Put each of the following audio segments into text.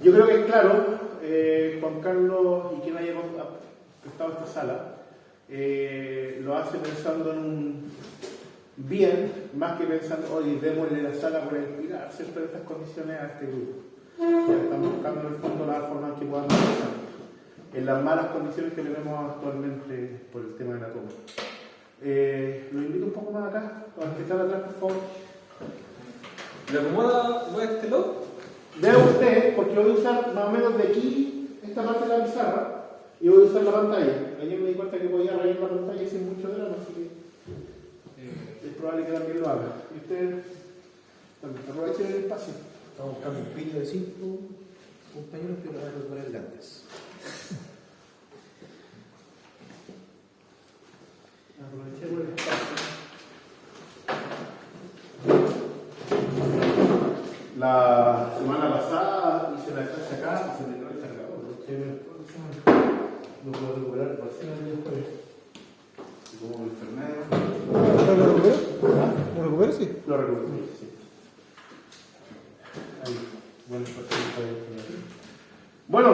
Yo creo que es claro, Juan Carlos y quien haya prestado esta sala, lo hace pensando en un bien, más que pensando, oye, démosle la sala por inspirar siempre estas condiciones a este grupo. Ya estamos buscando en el fondo la forma en que podamos avanzar en las malas condiciones que tenemos actualmente por el tema de la toma. Lo invito un poco más acá, a los que están atrás, por favor. ¿Le acomoda este lado? Vea usted, porque voy a usar más o menos de aquí esta parte de la pizarra y voy a usar la pantalla. Ayer me di cuenta que podía rayar la pantalla sin mucho drama, así que es probable que también lo haga. Y usted, aprovechen el espacio. Estamos buscando un pillo de 5 compañeros que lo van a poner grandes. Aprovechemos el espacio. La semana pasada hice la clase acá y se me quedó el cargador. No puedo recuperar por si no el jueves. Como me enfermé. ¿Lo recuperó? ¿Lo recuperó? Sí. Lo recuperé, sí. Ahí, bueno, bueno,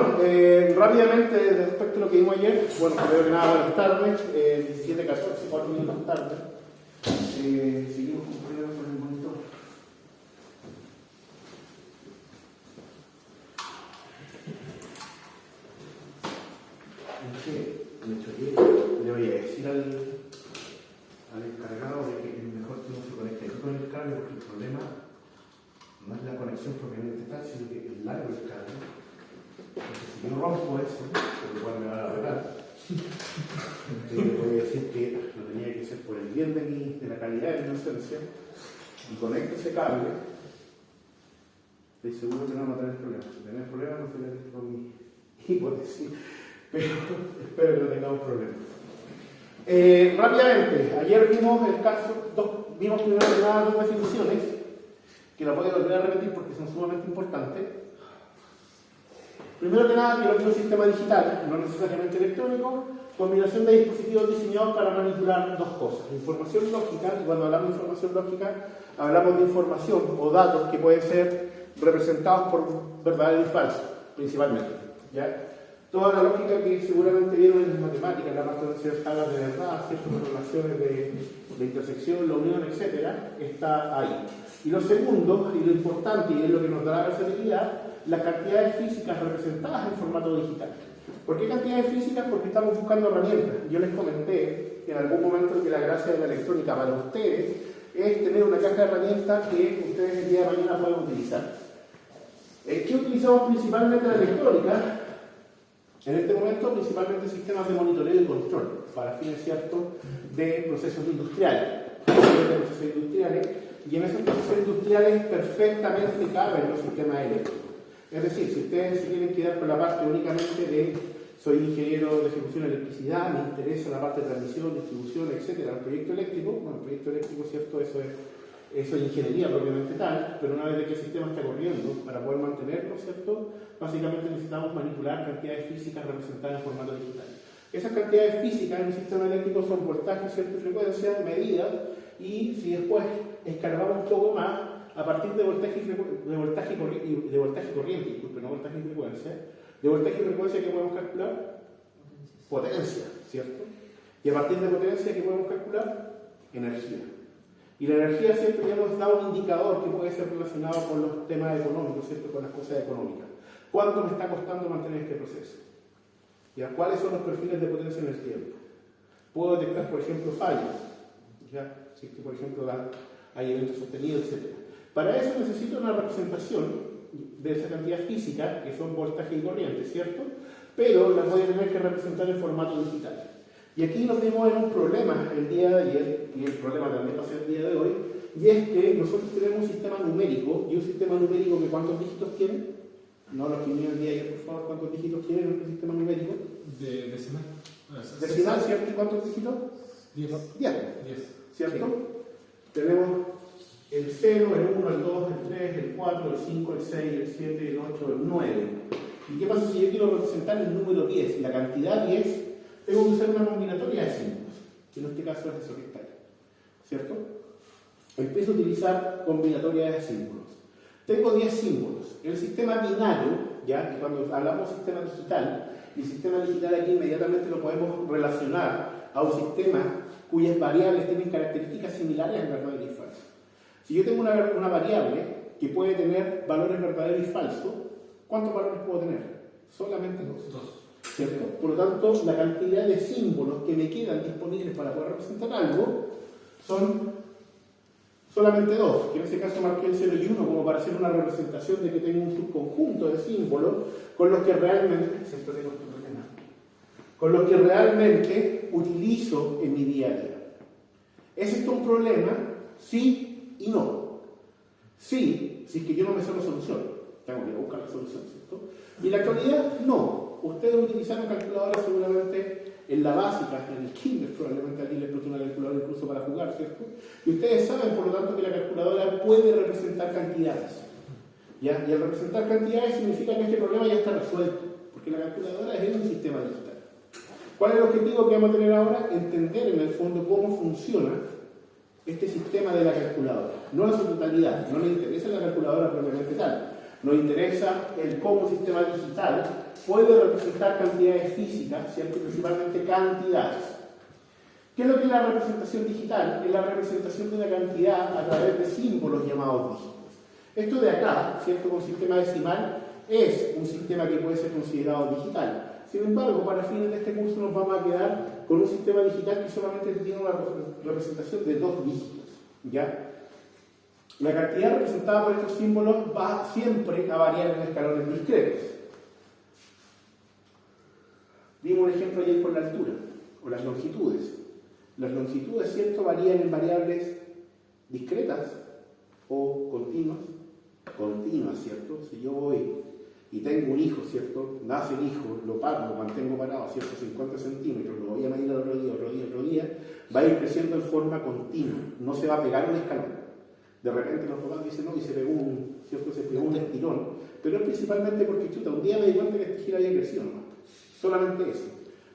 rápidamente respecto a lo que vimos ayer, bueno, creo que nada, buenas tardes, 17:14, 4 minutos tarde. Seguimos cumpliendo con el monitor. Le voy a decir al encargado de que es mejor que no se conecte aquí con el cable, porque el problema no es la conexión propiamente tal, sino que el largo del cable. Porque si yo rompo eso, por lo cual me van a arreglar, entonces le voy a decir que lo tenía que hacer por el bien de la calidad de mi docencia, y conecto ese cable, estoy seguro que no vamos a tener problemas. Si tenemos problemas, no sería con mi hipótesis, pero espero que no tengamos problemas. Rápidamente, ayer vimos el caso, vimos primero que nada dos definiciones, que la voy a volver a repetir porque son sumamente importantes. Primero que nada, que lo que es un sistema digital, no necesariamente electrónico, combinación de dispositivos diseñados para manipular dos cosas: información lógica, y cuando hablamos de información lógica, hablamos de información o datos que pueden ser representados por verdades y falsas, principalmente. ¿Ya? Toda la lógica que seguramente vieron en las matemáticas, la parte de ciertas tablas de verdad, ciertas relaciones de intersección, la unión, etc., está ahí. Y lo segundo, y lo importante, y es lo que nos da la versatilidad, las cantidades físicas representadas en formato digital. ¿Por qué cantidades físicas? Porque estamos buscando herramientas. Yo les comenté en algún momento que la gracia de la electrónica para ustedes es tener una caja de herramientas que ustedes el día de mañana pueden utilizar. ¿Qué utilizamos principalmente en la electrónica? En este momento, principalmente sistemas de monitoreo y control, para fines ciertos de procesos industriales. Y en esos procesos industriales perfectamente caben los sistemas eléctricos. Es decir, si ustedes se quieren quedar con la parte únicamente de soy ingeniero de ejecución de electricidad, me interesa la parte de transmisión, distribución, etc., el proyecto eléctrico, bueno, el proyecto eléctrico, cierto, eso es ingeniería propiamente tal, pero una vez de que el sistema está corriendo, para poder mantenerlo, ¿cierto? Básicamente necesitamos manipular cantidades físicas representadas en formato digital. Esas cantidades físicas en un sistema eléctrico son voltaje, cierta frecuencia, medidas, y si después escarbamos un poco más, a partir de voltaje corriente, disculpe, no voltaje y frecuencia, de voltaje y frecuencia, ¿qué podemos calcular? Potencia, ¿cierto? Y a partir de potencia, ¿qué podemos calcular? Energía. Y la energía siempre ya nos da un indicador que puede ser relacionado con los temas económicos, ¿cierto? Con las cosas económicas. ¿Cuánto me está costando mantener este proceso? ¿Ya? ¿Cuáles son los perfiles de potencia en el tiempo? Puedo detectar, por ejemplo, fallas. ¿Ya? Si es que, por ejemplo, hay eventos sostenidos, etc. Para eso necesito una representación de esa cantidad física, que son voltaje y corriente, ¿cierto? Pero las voy a tener que representar en formato digital. Y aquí nos dimos en un problema el día de ayer, y el problema también va a ser el día de hoy, y es que nosotros tenemos un sistema numérico, y un sistema numérico que ¿cuántos dígitos tiene? No los que vinieron el día de ayer, por favor, ¿cuántos dígitos tiene nuestro sistema numérico? Decimal. Decimal, ¿cierto? ¿Y cuántos dígitos? 10. 10. ¿Cierto? Sí. Tenemos el 0, el 1, el 2, el 3, el 4, el 5, el 6, el 7, el 8, el 9. ¿Y qué pasa si yo quiero representar el número 10? La cantidad 10, tengo que usar una combinatoria de símbolos, que en este caso es eso que está ahí, ¿cierto? Empiezo a utilizar combinatorias de símbolos. Tengo 10 símbolos. El sistema binario, ¿ya? Y cuando hablamos de sistema digital, el sistema digital aquí inmediatamente lo podemos relacionar a un sistema cuyas variables tienen características similares al verdadero y falso. Si yo tengo una variable que puede tener valores verdaderos y falsos, ¿cuántos valores puedo tener? Solamente dos. ¿Cierto? Por lo tanto, la cantidad de símbolos que me quedan disponibles para poder representar algo son solamente dos, que en este caso marqué el 0 y 1 como para hacer una representación de que tengo un subconjunto de símbolos con los que realmente, utilizo en mi día a día. ¿Es esto un problema? Sí y no. Sí, si es que yo no me sé la solución, tengo que ir a buscar la solución, ¿cierto? Y en la actualidad, no. Ustedes utilizaron calculadoras seguramente en la básica, en el kinder, probablemente aquí les explotó una calculadora incluso para jugar, ¿cierto? Y ustedes saben, por lo tanto, que la calculadora puede representar cantidades. ¿Ya? Y al representar cantidades significa que este problema ya está resuelto, porque la calculadora es un sistema digital. ¿Cuál es el objetivo que vamos a tener ahora? Entender en el fondo cómo funciona este sistema de la calculadora. No en su totalidad, no nos interesa la calculadora propiamente tal. Nos interesa el cómo un sistema digital puede representar cantidades físicas, ¿cierto? Principalmente cantidades. ¿Qué es lo que es la representación digital? Es la representación de una cantidad a través de símbolos llamados dígitos. Esto de acá, ¿cierto? Con sistema decimal, es un sistema que puede ser considerado digital. Sin embargo, para fines de este curso nos vamos a quedar con un sistema digital que solamente tiene una representación de 2 dígitos, ¿ya? La cantidad representada por estos símbolos va siempre a variar en escalones discretos. Dimos un ejemplo ayer por la altura, o las longitudes. Las longitudes, ¿cierto?, varían en variables discretas o continuas. Continuas, ¿cierto? Si yo voy y tengo un hijo, ¿cierto? Nace el hijo, lo paro, lo mantengo parado, ¿cierto? 50 centímetros, lo voy a medir al otro día, va a ir creciendo en forma continua, no se va a pegar un escalón. De repente los papás dicen, no, y se pegó un estirón, pero es principalmente porque, chuta, un día me di cuenta que este giro había crecido, ¿no? Solamente eso.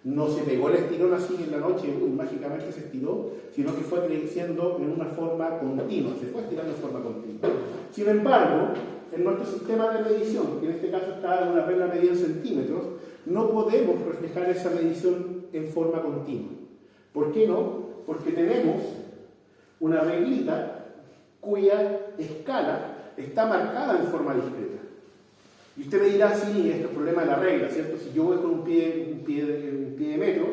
No se pegó el estirón así en la noche, mágicamente se estiró, sino que fue creciendo en una forma continua, se fue estirando en forma continua. Sin embargo, en nuestro sistema de medición, que en este caso está en una regla medida en centímetros, no podemos reflejar esa medición en forma continua. ¿Por qué no? Porque tenemos una reglita cuya escala está marcada en forma discreta. Y usted me dirá, sí, esto es el problema de la regla, ¿cierto? Si yo voy con un pie de metro,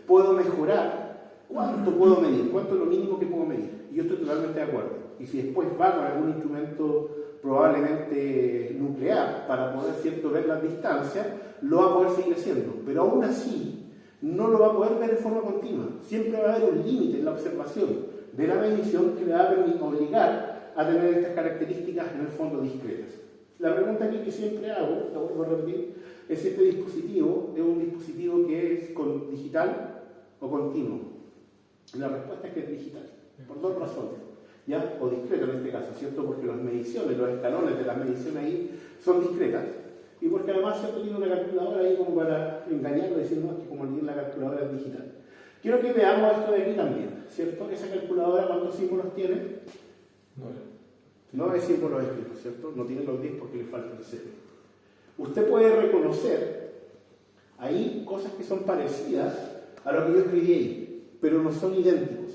puedo mejorar cuánto puedo medir, cuánto es lo mínimo que puedo medir. Y yo estoy totalmente de acuerdo. Y si después va con algún instrumento probablemente nuclear para poder, ¿cierto?, ver las distancias, lo va a poder seguir haciendo. Pero aún así, no lo va a poder ver de forma continua. Siempre va a haber un límite en la observación de la medición que le va a obligar a tener estas características en el fondo discretas. La pregunta aquí que siempre hago, la vuelvo a repetir, es si este dispositivo es un dispositivo que es digital o continuo. La respuesta es que es digital, por 2 razones, ¿ya? O discreto en este caso, ¿cierto? Porque las mediciones, los escalones de las mediciones ahí son discretas, y porque además se ha tenido una calculadora ahí como para engañarlo y decir, no, es que como la calculadora es digital. Quiero que veamos esto de aquí también, ¿cierto? Esa calculadora, ¿cuántos símbolos tiene? 9 símbolos escritos, ¿cierto? No tiene los 10 porque le falta el 0. Usted puede reconocer ahí cosas que son parecidas a lo que yo escribí ahí, pero no son idénticos.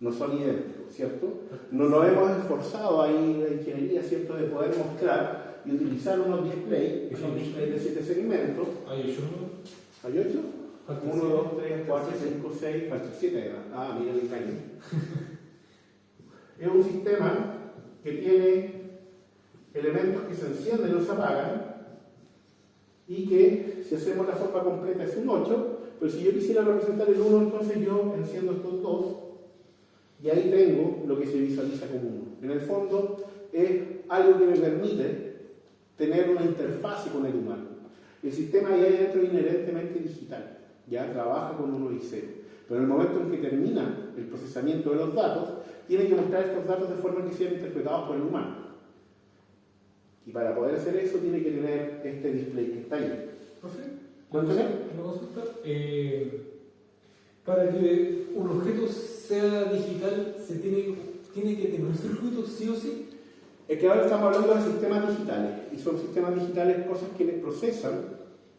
No son idénticos, ¿cierto? Nos lo hemos esforzado ahí en la ingeniería, ¿cierto?, de poder mostrar y utilizar unos displays, que son displays de 7 segmentos. ¿Hay 8? ¿Hay 8? 1, 2, 3, 4, 5, 6, falta 7. Ah, mira el engaño. Es un sistema que tiene elementos que se encienden o se apagan y que, si hacemos la forma completa, es un 8, pero si yo quisiera representar el 1, entonces yo enciendo estos 2 y ahí tengo lo que se visualiza como 1. En el fondo, es algo que me permite tener una interfase con el humano. El sistema ahí adentro es inherentemente digital, ya trabaja con 1 y 0. Pero en el momento en que termina el procesamiento de los datos, tiene que mostrar estos datos de forma que sean interpretados por el humano. Y para poder hacer eso, tiene que tener este display que está ahí. Profe, ¿Cuéntame? ¿una consulta? Para que un objeto sea digital, ¿se tiene que tener un circuito sí o sí? Es que ahora estamos hablando de sistemas digitales, y son sistemas digitales cosas que les procesan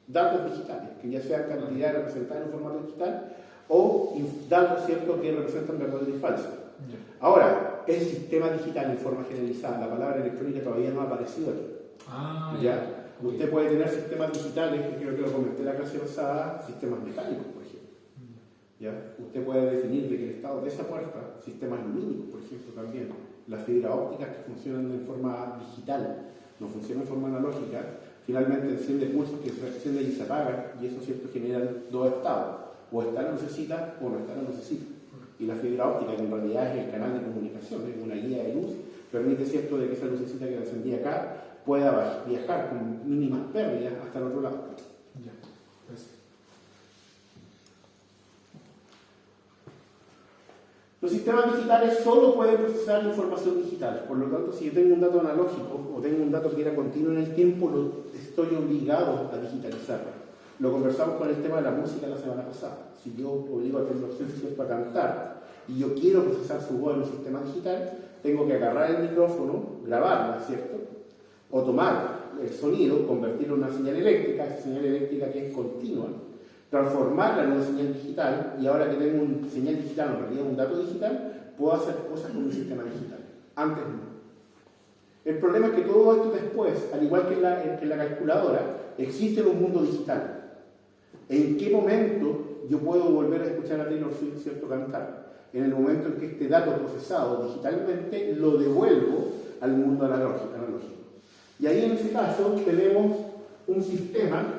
datos digitales, que ya sean cantidad representada en formato digital o datos ciertos que representan verdadero y falso. Ahora, el sistema digital en forma generalizada, la palabra electrónica todavía no ha aparecido aquí. ¿Ya? Usted puede tener sistemas digitales, que creo que lo comenté en la clase pasada, sistemas mecánicos, por ejemplo. ¿Ya? Usted puede definir de que el estado de esa puerta, sistemas lumínicos, por ejemplo, también, las fibras ópticas que funcionan en forma digital, no funcionan en forma analógica, finalmente enciende pulsos que se encienden y se apagan, y eso cierto generan dos estados, o está la lucecita o no está la lucecita. Y la fibra óptica, que en realidad es el canal de comunicación, es una guía de luz, permite cierto de que esa lucecita que la encendía acá pueda viajar con mínimas pérdidas hasta el otro lado. Ya, pues. Los sistemas digitales solo pueden procesar información digital, por lo tanto, si yo tengo un dato analógico o tengo un dato que era continuo en el tiempo, estoy obligado a digitalizarlo. Lo conversamos con el tema de la música la semana pasada. Si yo obligo a Taylor Swift a cantar y yo quiero procesar su voz en un sistema digital, tengo que agarrar el micrófono, grabarla, ¿cierto? O tomar el sonido, convertirlo en una señal eléctrica, esa señal eléctrica que es continua, transformarla en una señal digital, y ahora que tengo una señal digital, en realidad un dato digital, puedo hacer cosas con un sistema digital. Antes no. El problema es que todo esto después, al igual que en la calculadora, existe en un mundo digital. ¿En qué momento yo puedo volver a escuchar a Taylor Swift, ¿cierto?, cantar? En el momento en que este dato procesado digitalmente lo devuelvo al mundo analógico. Y ahí en ese caso tenemos un sistema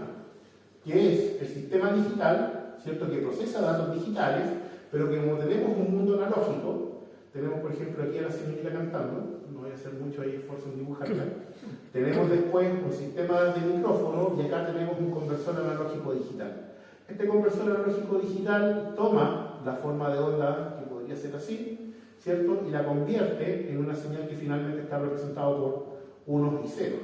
que es el sistema digital, ¿cierto?, que procesa datos digitales, pero que como tenemos un mundo analógico, tenemos por ejemplo aquí a la señorita cantando, no voy a hacer mucho ahí esfuerzo en dibujarla, tenemos después un sistema de micrófono y acá tenemos un conversor analógico digital. Este conversor analógico digital toma la forma de onda que podría ser así, ¿cierto?, y la convierte en una señal que finalmente está representada por unos y ceros,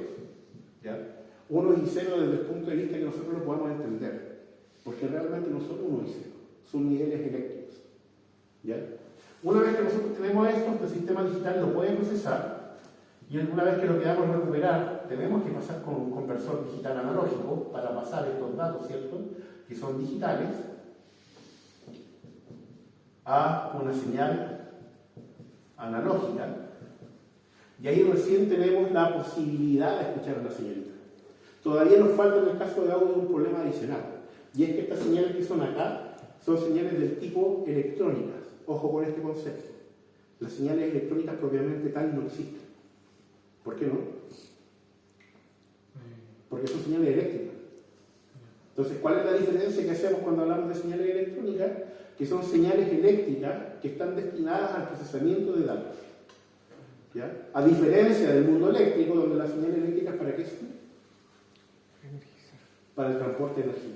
¿ya? Unos y ceros desde el punto de vista que nosotros lo podamos entender, porque realmente no son unos y ceros, son niveles eléctricos, ¿ya? Una vez que nosotros tenemos esto, este sistema digital lo puede procesar, y una vez que lo queramos recuperar, tenemos que pasar con un conversor digital analógico para pasar estos datos, ¿cierto?, que son digitales, a una señal analógica, y ahí recién tenemos la posibilidad de escuchar a la señorita. Todavía nos falta en el caso de audio un problema adicional, y es que estas señales que son acá son señales del tipo electrónicas. Ojo con este concepto. Las señales electrónicas propiamente tal no existen. ¿Por qué no? Porque son señales eléctricas. Entonces, ¿cuál es la diferencia que hacemos cuando hablamos de señales electrónicas? Que son señales eléctricas que están destinadas al procesamiento de datos. ¿Ya? A diferencia del mundo eléctrico, donde las señales eléctricas, ¿para qué son? Para el transporte de energía.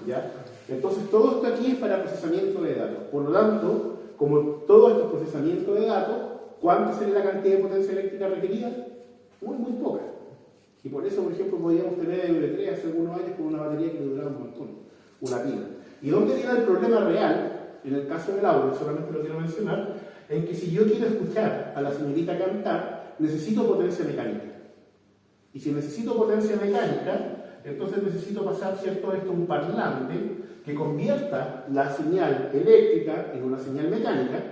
¿Ya? Entonces, todo esto aquí es para procesamiento de datos. Por lo tanto, como todo esto es procesamiento de datos, ¿cuánta sería la cantidad de potencia eléctrica requerida? Muy poca. Y por eso, por ejemplo, podíamos tener EV3 hace algunos años con una batería que le duraba un montón, una pila. ¿Y dónde viene el problema real? En el caso del audio, solamente lo quiero mencionar, en que si yo quiero escuchar a la señorita cantar, necesito potencia mecánica. Y si necesito potencia mecánica, entonces necesito pasar, ¿cierto?, esto a un parlante que convierta la señal eléctrica en una señal mecánica,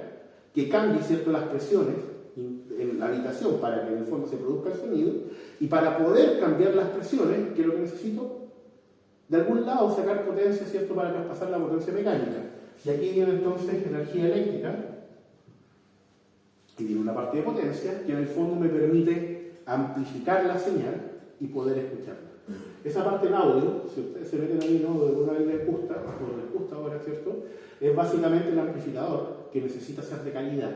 que cambie, ¿cierto?, las presiones en la habitación para que en el fondo se produzca el sonido, y para poder cambiar las presiones, ¿qué es lo que necesito? De algún lado sacar potencia, ¿cierto?, para traspasar la potencia mecánica. Y aquí viene entonces energía eléctrica, que tiene una parte de potencia, que en el fondo me permite amplificar la señal y poder escucharla. Esa parte en audio, si ustedes se meten ahí, ¿no?, de alguna vez les gusta, o les gusta ahora, ¿cierto?, es básicamente el amplificador, que necesita ser de calidad.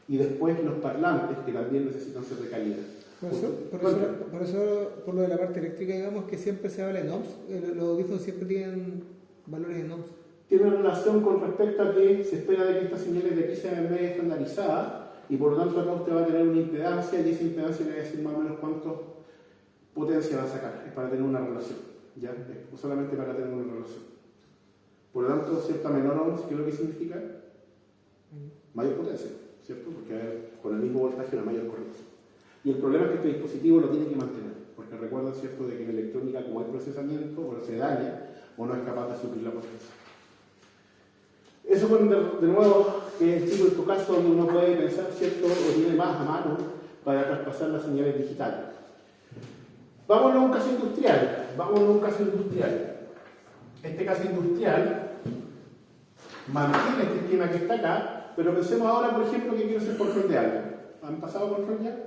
Y después los parlantes, que también necesitan ser de calidad. Por eso, por lo de la parte eléctrica, digamos que siempre se habla en ohms, los audífonos siempre tienen valores en ohms. Tiene relación con respecto a que se espera de que estas señales de aquí sean medio estandarizadas, y por lo tanto acá usted va a tener una impedancia, y esa impedancia le va a decir más o menos cuánto potencia va a sacar. Es para tener una relación, ¿ya? Es solamente para tener una relación. Por lo tanto, cierta menor ohms, ¿qué es lo que significa? Mayor potencia. ¿cierto? Porque con el mismo voltaje una mayor corriente. Y el problema es que este dispositivo lo tiene que mantener, porque recuerden, ¿cierto?, de que en electrónica, como hay procesamiento, o se daña, o no es capaz de suplir la potencia. Eso fue de nuevo que es el típico caso donde uno puede pensar, ¿cierto?, o tiene más a mano para traspasar las señales digitales. Vámonos a un caso industrial. Este caso industrial mantiene este esquema que está acá, pero pensemos ahora, por ejemplo, que quiero hacer control de algo. ¿Han pasado control ya?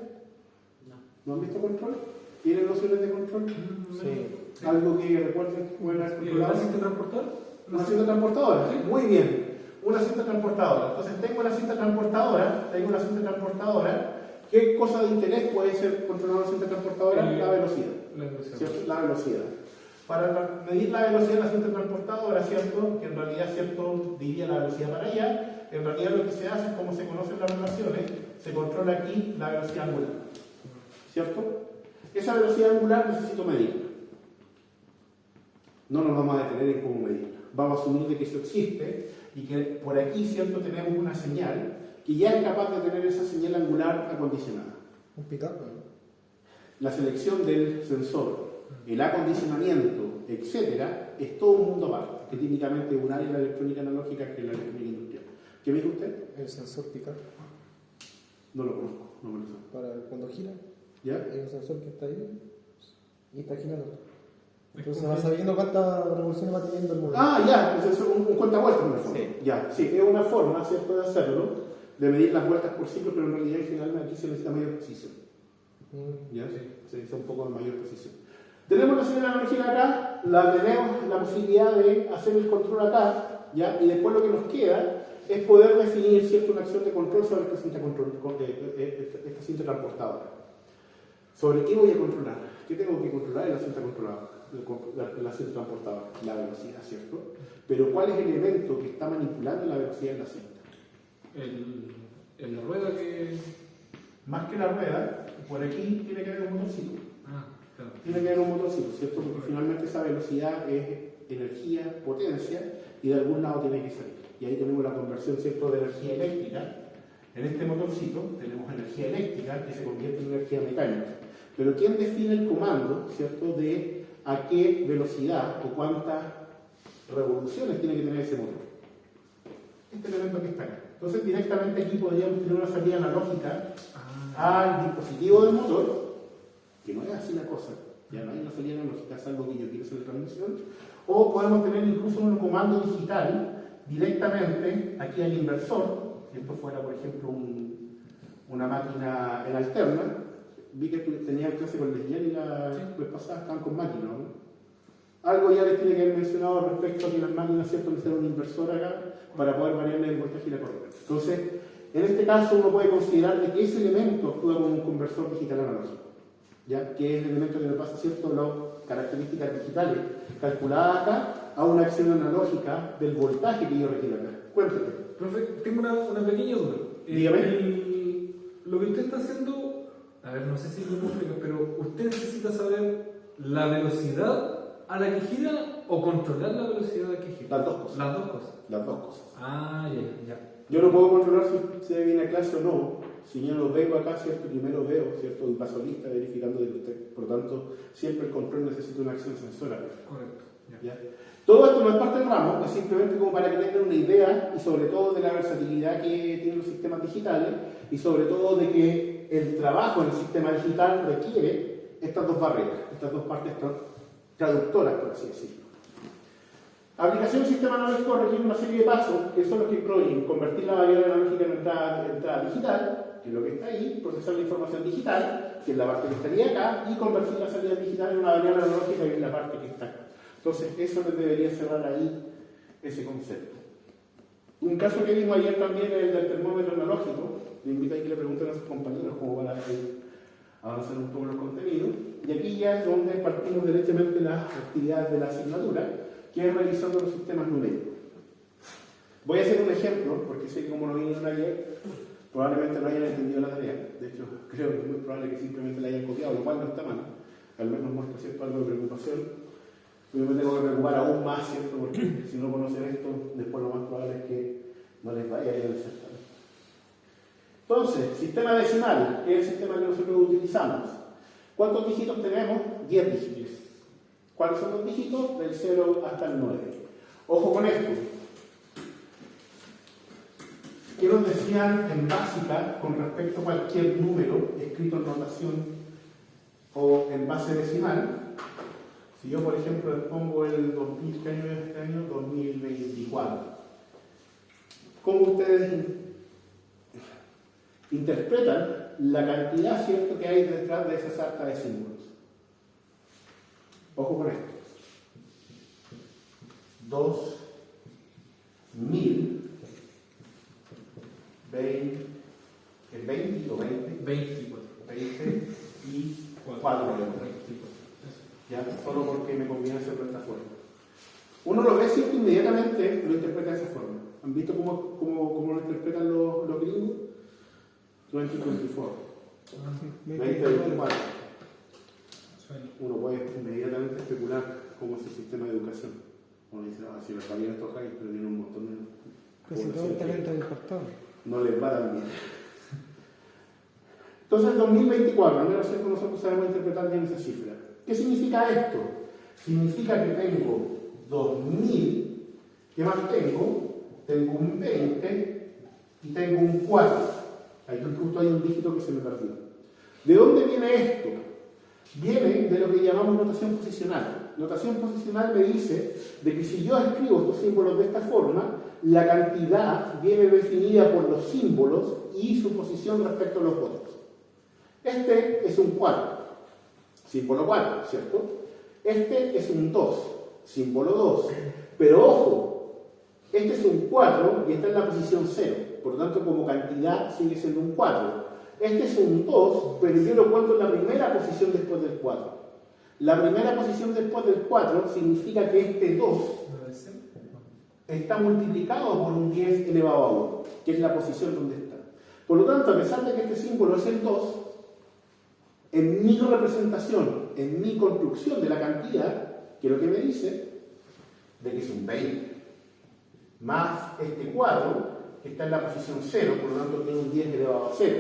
¿No han visto control? ¿Tienen nociones de control? Sí. ¿Algo que recuerden que pueden haber controlado? ¿Una cinta transportadora? ¿Una cinta transportadora? Sí. Muy bien. Una cinta transportadora. Entonces tengo una cinta transportadora. ¿Qué cosa de interés puede ser controlar una cinta transportadora? La velocidad. ¿Cierto? La velocidad. Para medir la velocidad de la cinta transportadora, ¿cierto?, que en realidad, ¿cierto?, diría la velocidad para allá, en realidad lo que se hace es, como se conocen las relaciones, se controla aquí la velocidad angular, ¿cierto? Esa velocidad angular necesito medirla. No nos vamos a detener en cómo medirla. Vamos a asumir de que eso existe y que por aquí, ¿cierto?, tenemos una señal que ya es capaz de tener esa señal angular acondicionada. Un pick-up, ¿no? La selección del sensor, el acondicionamiento, etcétera, es todo un mundo aparte, que típicamente es un área de la electrónica analógica que es la electrónica industrial. ¿Qué me dijo usted? El sensor pick-up. No lo conozco, no me lo sé. Para cuando gira, ¿Ya? hay un sensor que está ahí y está girando. Entonces va sabiendo cuántas revoluciones va teniendo el móvil. Ah, ya, es un cuentavueltas en el fondo. Sí. Ya, sí, es una forma, ¿cierto?, de hacerlo, de medir las vueltas por ciclo, pero en realidad en general aquí se necesita mayor precisión. ¿Ya? Sí. Se necesita un poco de mayor precisión. Tenemos la señal analógica acá, tenemos la posibilidad de hacer el control acá, ¿ya? Y después lo que nos queda es poder definir, ¿cierto?, una acción de control sobre esta cinta transportadora. ¿Sobre qué voy a controlar? ¿Qué tengo que controlar en la cinta controladora? La cinta transportadora, la velocidad, ¿cierto? Pero ¿cuál es el elemento que está manipulando la velocidad en la cinta? La rueda que... Más que la rueda, por aquí tiene que haber un motorcito. Claro. Tiene que haber un motorcito, ¿cierto? Porque finalmente esa velocidad es energía, potencia, y de algún lado tiene que salir. Y ahí tenemos la conversión, ¿cierto?, de energía eléctrica. En este motorcito tenemos energía eléctrica que se convierte en energía mecánica. Pero ¿quién define el comando, ¿cierto?, de a qué velocidad o cuántas revoluciones tiene que tener ese motor? Este elemento que está acá. Entonces directamente aquí podríamos tener una salida analógica al dispositivo del motor, que no es así la cosa, ya no hay una salida analógica, salvo que yo quiero hacer la transmisión, o podemos tener incluso un comando digital directamente aquí al inversor, si esto fuera, por ejemplo, una máquina en alterna. Vi que tenía clase con Leslian y la vez pasada estaban con máquinas, ¿no? Algo ya les tiene que haber mencionado respecto a que las máquinas, ¿cierto?, necesitan un inversor acá para poder variarle el voltaje y la corriente. Entonces, en este caso uno puede considerar de que ese elemento actúa como un conversor digital analógico, ¿ya? Que es el elemento que le pasa, ¿cierto?, las características digitales calculadas acá a una acción analógica del voltaje que yo requiero acá. Cuéntame. Profe, tengo una pequeña duda. Dígame. Lo que usted está haciendo, a ver, no sé si lo explico, pero usted necesita saber la velocidad a la que gira o controlar la velocidad a la que gira. Las dos cosas. Las dos cosas. Las dos cosas. Ah, ya. Yo no puedo controlar si usted viene a clase o no. Si yo lo vengo acá, ¿cierto?, primero veo, ¿cierto?, y paso lista verificando de usted. Por lo tanto, siempre el control necesita una acción sensora. Correcto. ¿Ya? Todo esto no es parte del ramo, es simplemente como para que tengan una idea y sobre todo de la versatilidad que tienen los sistemas digitales y sobre todo de que el trabajo en el sistema digital requiere estas dos barreras, estas dos partes traductoras, por así decirlo. Aplicación del sistema analógico requiere una serie de pasos que son los que incluyen convertir la variable analógica en entrada digital, que es lo que está ahí, procesar la información digital, que es la parte que estaría acá, y convertir la salida digital en una variable analógica, que es la parte que está acá. Entonces, eso les debería cerrar ahí ese concepto. Un caso que vimos ayer también es el del termómetro analógico. Le invito a que le pregunten a sus compañeros cómo van a avanzar un poco los contenidos. Y aquí ya es donde partimos derechamente las actividades de la asignatura, que es revisando los sistemas numéricos. Voy a hacer un ejemplo, porque sé que como no vinieron ayer, probablemente no hayan entendido la tarea. De hecho, creo que es muy probable que simplemente la hayan copiado, lo cual no está mal. Al menos muestra, ¿cierto?, algo de preocupación. Yo me tengo que preocupar aún más, ¿cierto?, porque si no conocen esto, después lo más probable es que no les vaya a ir al certamen. Entonces, sistema decimal, que es el sistema que nosotros utilizamos. ¿Cuántos dígitos tenemos? 10 dígitos. ¿Cuáles son los dígitos? Del 0 hasta el 9. Ojo con esto. ¿Qué nos decían en básica con respecto a cualquier número escrito en notación o en base decimal? Si yo, por ejemplo, les pongo el 2000, ¿qué año es este año? 2024. ¿Cómo ustedes interpretan la cantidad, cierto, que hay detrás de esa sarta de símbolos? Ojo con esto. 2000 20 o 20 24. 20 y 4 ya, solo porque me conviene hacerlo de esta forma. Uno lo ve cierto, inmediatamente lo interpreta de esa forma. ¿Han visto cómo lo interpretan los gringos? 2024 2024. Uno puede inmediatamente especular cómo es el sistema de educación. Uno dice, si los cabían estos high, pero tienen un montón de casi todo el talento importado. no les va tan bien. Entonces, 2024, al menos es que nosotros sabemos interpretar bien esa cifra. ¿Qué significa esto? Significa que tengo 2000, ¿qué más tengo? Tengo un 20 y tengo un 4. Ahí justo hay un dígito que se me perdió. ¿De dónde viene esto? Viene de lo que llamamos notación posicional. Notación posicional me dice de que si yo escribo estos símbolos de esta forma, la cantidad viene definida por los símbolos y su posición respecto a los otros. Este es un 4, símbolo 4, ¿cierto? Este es un 2, símbolo 2. Pero ojo, este es un 4 y está en la posición 0. Por lo tanto, como cantidad sigue siendo un 4. Este es un 2, pero yo lo cuento en la primera posición después del 4. La primera posición después del 4 significa que este 2 está multiplicado por un 10 elevado a 1, que es la posición donde está. Por lo tanto, a pesar de que este símbolo es el 2, en mi representación, en mi construcción de la cantidad, que es lo que me dice, de que es un 20, más este 4, que está en la posición 0, por lo tanto tiene un 10 elevado a 0.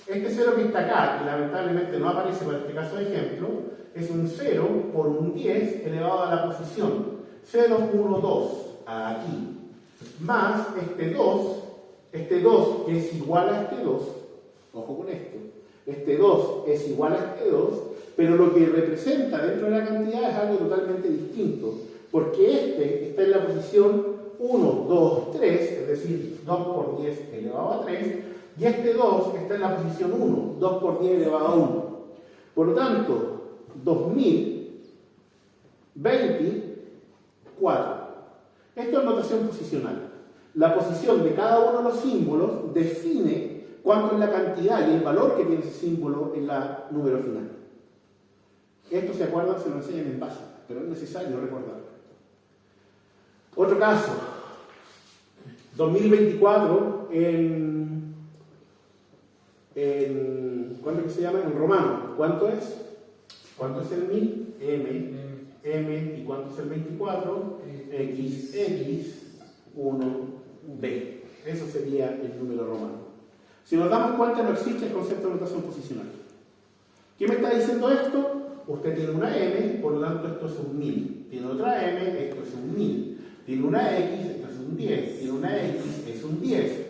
Este 0 que está acá, que lamentablemente no aparece para este caso de ejemplo, es un 0 por un 10 elevado a la posición 0, 1, 2, aquí, más este 2 que es igual a este 2, ojo con esto, este 2 es igual a este 2, pero lo que representa dentro de la cantidad es algo totalmente distinto, porque este está en la posición 1, 2, 3, es decir, 2 por 10 elevado a 3, y este 2 está en la posición 1, 2 por 10 elevado a 1. Por lo tanto, 2024. Esto es notación posicional. La posición de cada uno de los símbolos define cuánto es la cantidad y el valor que tiene ese símbolo en la número final. Esto, ¿se acuerdan? Se lo enseñan en base, pero es necesario recordarlo. Otro caso. 2024 ¿cuánto es que se llama? En romano. ¿Cuánto es? ¿Cuánto es el 1000? M. ¿Y cuánto es el 24? X, 1, B. Eso sería el número romano. Si nos damos cuenta, no existe el concepto de notación posicional. ¿Qué me está diciendo esto? Usted tiene una M, por lo tanto esto es un 1000. Tiene otra M, esto es un 1000. Tiene una X, esto es un 10. Tiene una X, es un 10.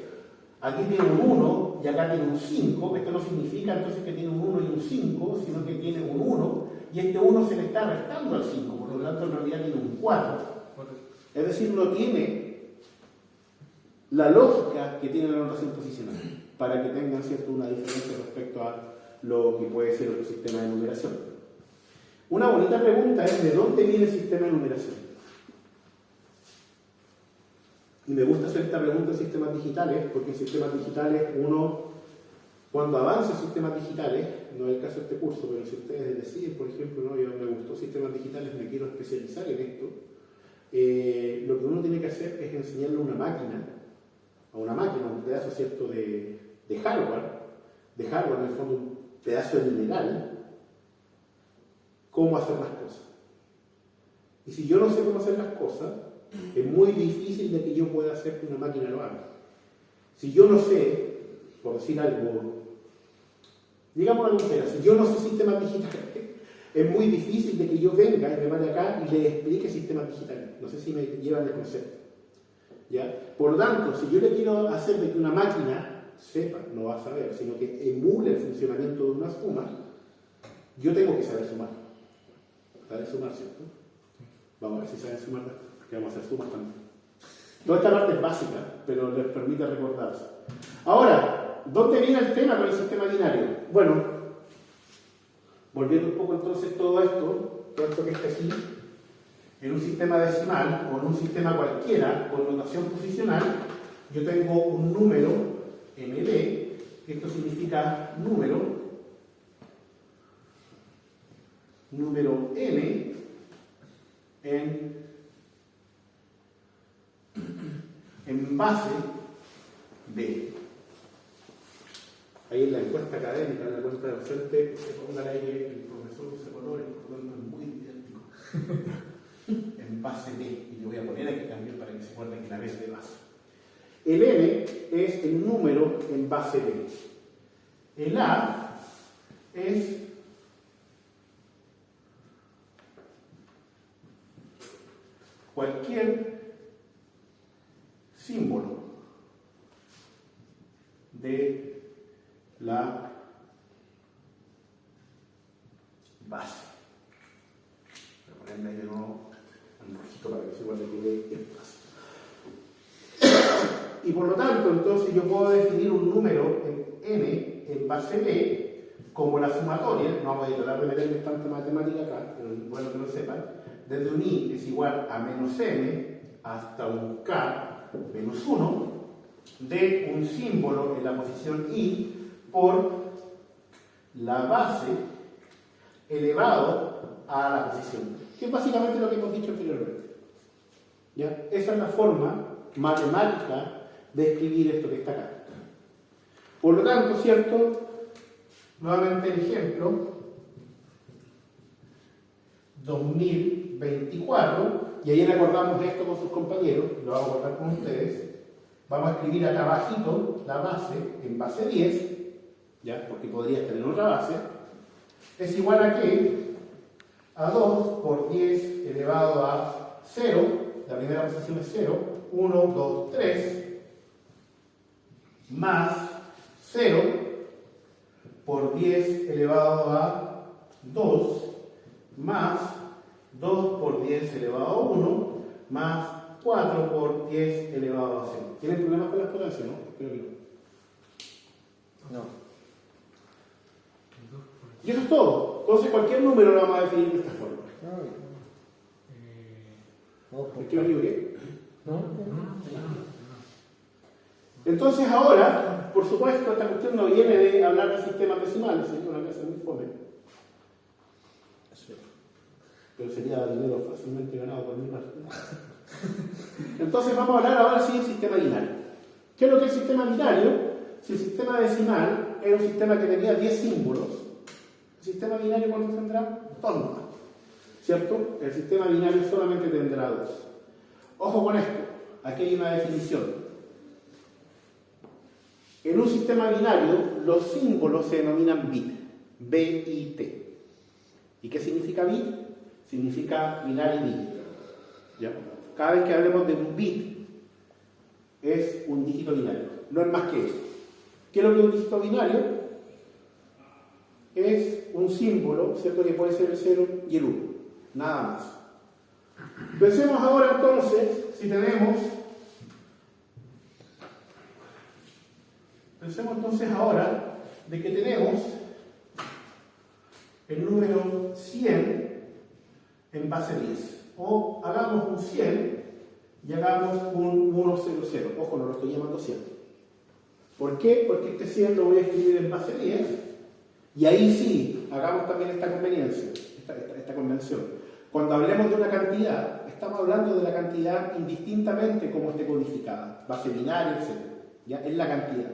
Aquí tiene un 1 y acá tiene un 5. Esto no significa entonces que tiene un 1 y un 5, sino que tiene un 1 y este 1 se le está restando al 5. Por lo tanto, en realidad tiene un 4. Es decir, no tiene la lógica que tiene la notación posicional, para que tengan, ¿cierto?, una diferencia respecto a lo que puede ser otro sistema de numeración. Una bonita pregunta es: ¿de dónde viene el sistema de numeración? Y me gusta hacer esta pregunta en sistemas digitales, porque en sistemas digitales uno, cuando avanza en sistemas digitales, no es el caso de este curso, pero si ustedes deciden, por ejemplo, no, yo me gustó sistemas digitales, me quiero especializar en esto, lo que uno tiene que hacer es enseñarle a una máquina, un pedazo, ¿cierto?, de hardware, en el fondo un pedazo de mineral, cómo hacer las cosas. Y si yo no sé cómo hacer las cosas, es muy difícil de que yo pueda hacer que una máquina lo haga. Si yo no sé por decir algo, digamos una tontería, si yo no sé sistemas digitales, es muy difícil de que yo venga y me vaya acá y le explique sistemas digitales. No sé si me llevan el concepto. ¿Ya? Por lo tanto, si yo le quiero hacer de que una máquina sepa, no va a saber, sino que emule el funcionamiento de una suma, yo tengo que saber sumar. ¿Saben sumar, cierto? Vamos a ver si saben sumar, porque vamos a hacer sumas también. Toda esta parte es básica, pero les permite recordarse. Ahora, ¿dónde viene el tema con el sistema binario? Bueno, volviendo un poco entonces todo esto que está aquí, en un sistema decimal o en un sistema cualquiera con notación posicional, yo tengo un número MD, que esto significa número n en base B. Ahí en la encuesta académica, en la encuesta docente, se ponga ahí que el profesor usa colores, por lo tanto es muy didáctico. En base B, y le voy a poner aquí también para que se acuerden que la B es de base. El N es el número en base B. El A es cualquier símbolo de la base. Voy a ponerle ahí de nuevo un rojito para que se guarde que es base. Y por lo tanto, entonces yo puedo definir un número en n en base B como la sumatoria. No vamos a tratar de meterle tanta matemática acá, pero es bueno que lo sepan. Desde un i es igual a menos m hasta un k menos 1 de un símbolo en la posición i por la base elevado a la posición, que es básicamente lo que hemos dicho anteriormente. ¿Ya? Esa es la forma matemática de escribir esto que está acá. Por lo tanto, ¿cierto? Nuevamente el ejemplo 2024, y ahí recordamos esto con sus compañeros, lo vamos a acordar con ustedes. Vamos a escribir acá abajito la base en base 10, ¿ya? Porque podría tener otra base, es igual a que a 2 por 10 elevado a 0, la primera posición es 0, 1, 2, 3, más 0 por 10 elevado a 2, más 2 por 10 elevado a 1, más 4 por 10 elevado a 0. ¿Tienen problemas con las potencias, no? Creo que no. No. Y eso es todo. Entonces cualquier número lo vamos a definir de esta forma. ¿Por qué me equivoqué? No. Entonces ahora, por supuesto, esta cuestión no viene de hablar de sistemas decimales, es una cosa muy fome. Pero sería dinero fácilmente ganado por mi parte. Entonces vamos a hablar ahora sí del sistema binario. ¿Qué es lo que es el sistema binario? Si el sistema decimal era un sistema que tenía 10 símbolos, el sistema binario ¿cuántos tendrá? 2 nomás, ¿cierto? El sistema binario solamente tendrá 2. Ojo con esto, aquí hay una definición. En un sistema binario, los símbolos se denominan bit, B-I-T. ¿Y qué significa bit? Significa binario y dígito. ¿Ya? Cada vez que hablemos de un bit, es un dígito binario, no es más que eso. ¿Qué es lo que es un dígito binario? Es un símbolo, ¿cierto? Que puede ser el 0 y el 1, nada más. Pensemos ahora entonces, si tenemos... Pensemos entonces ahora de que tenemos el número 100 en base 10. O hagamos un 100 y hagamos un 100. Ojo, no lo estoy llamando 100. ¿Por qué? Porque este 100 lo voy a escribir en base 10 y ahí sí, hagamos también esta conveniencia, esta convención. Cuando hablemos de una cantidad, estamos hablando de la cantidad indistintamente como esté codificada, base binaria, etc. ¿Ya? Es la cantidad.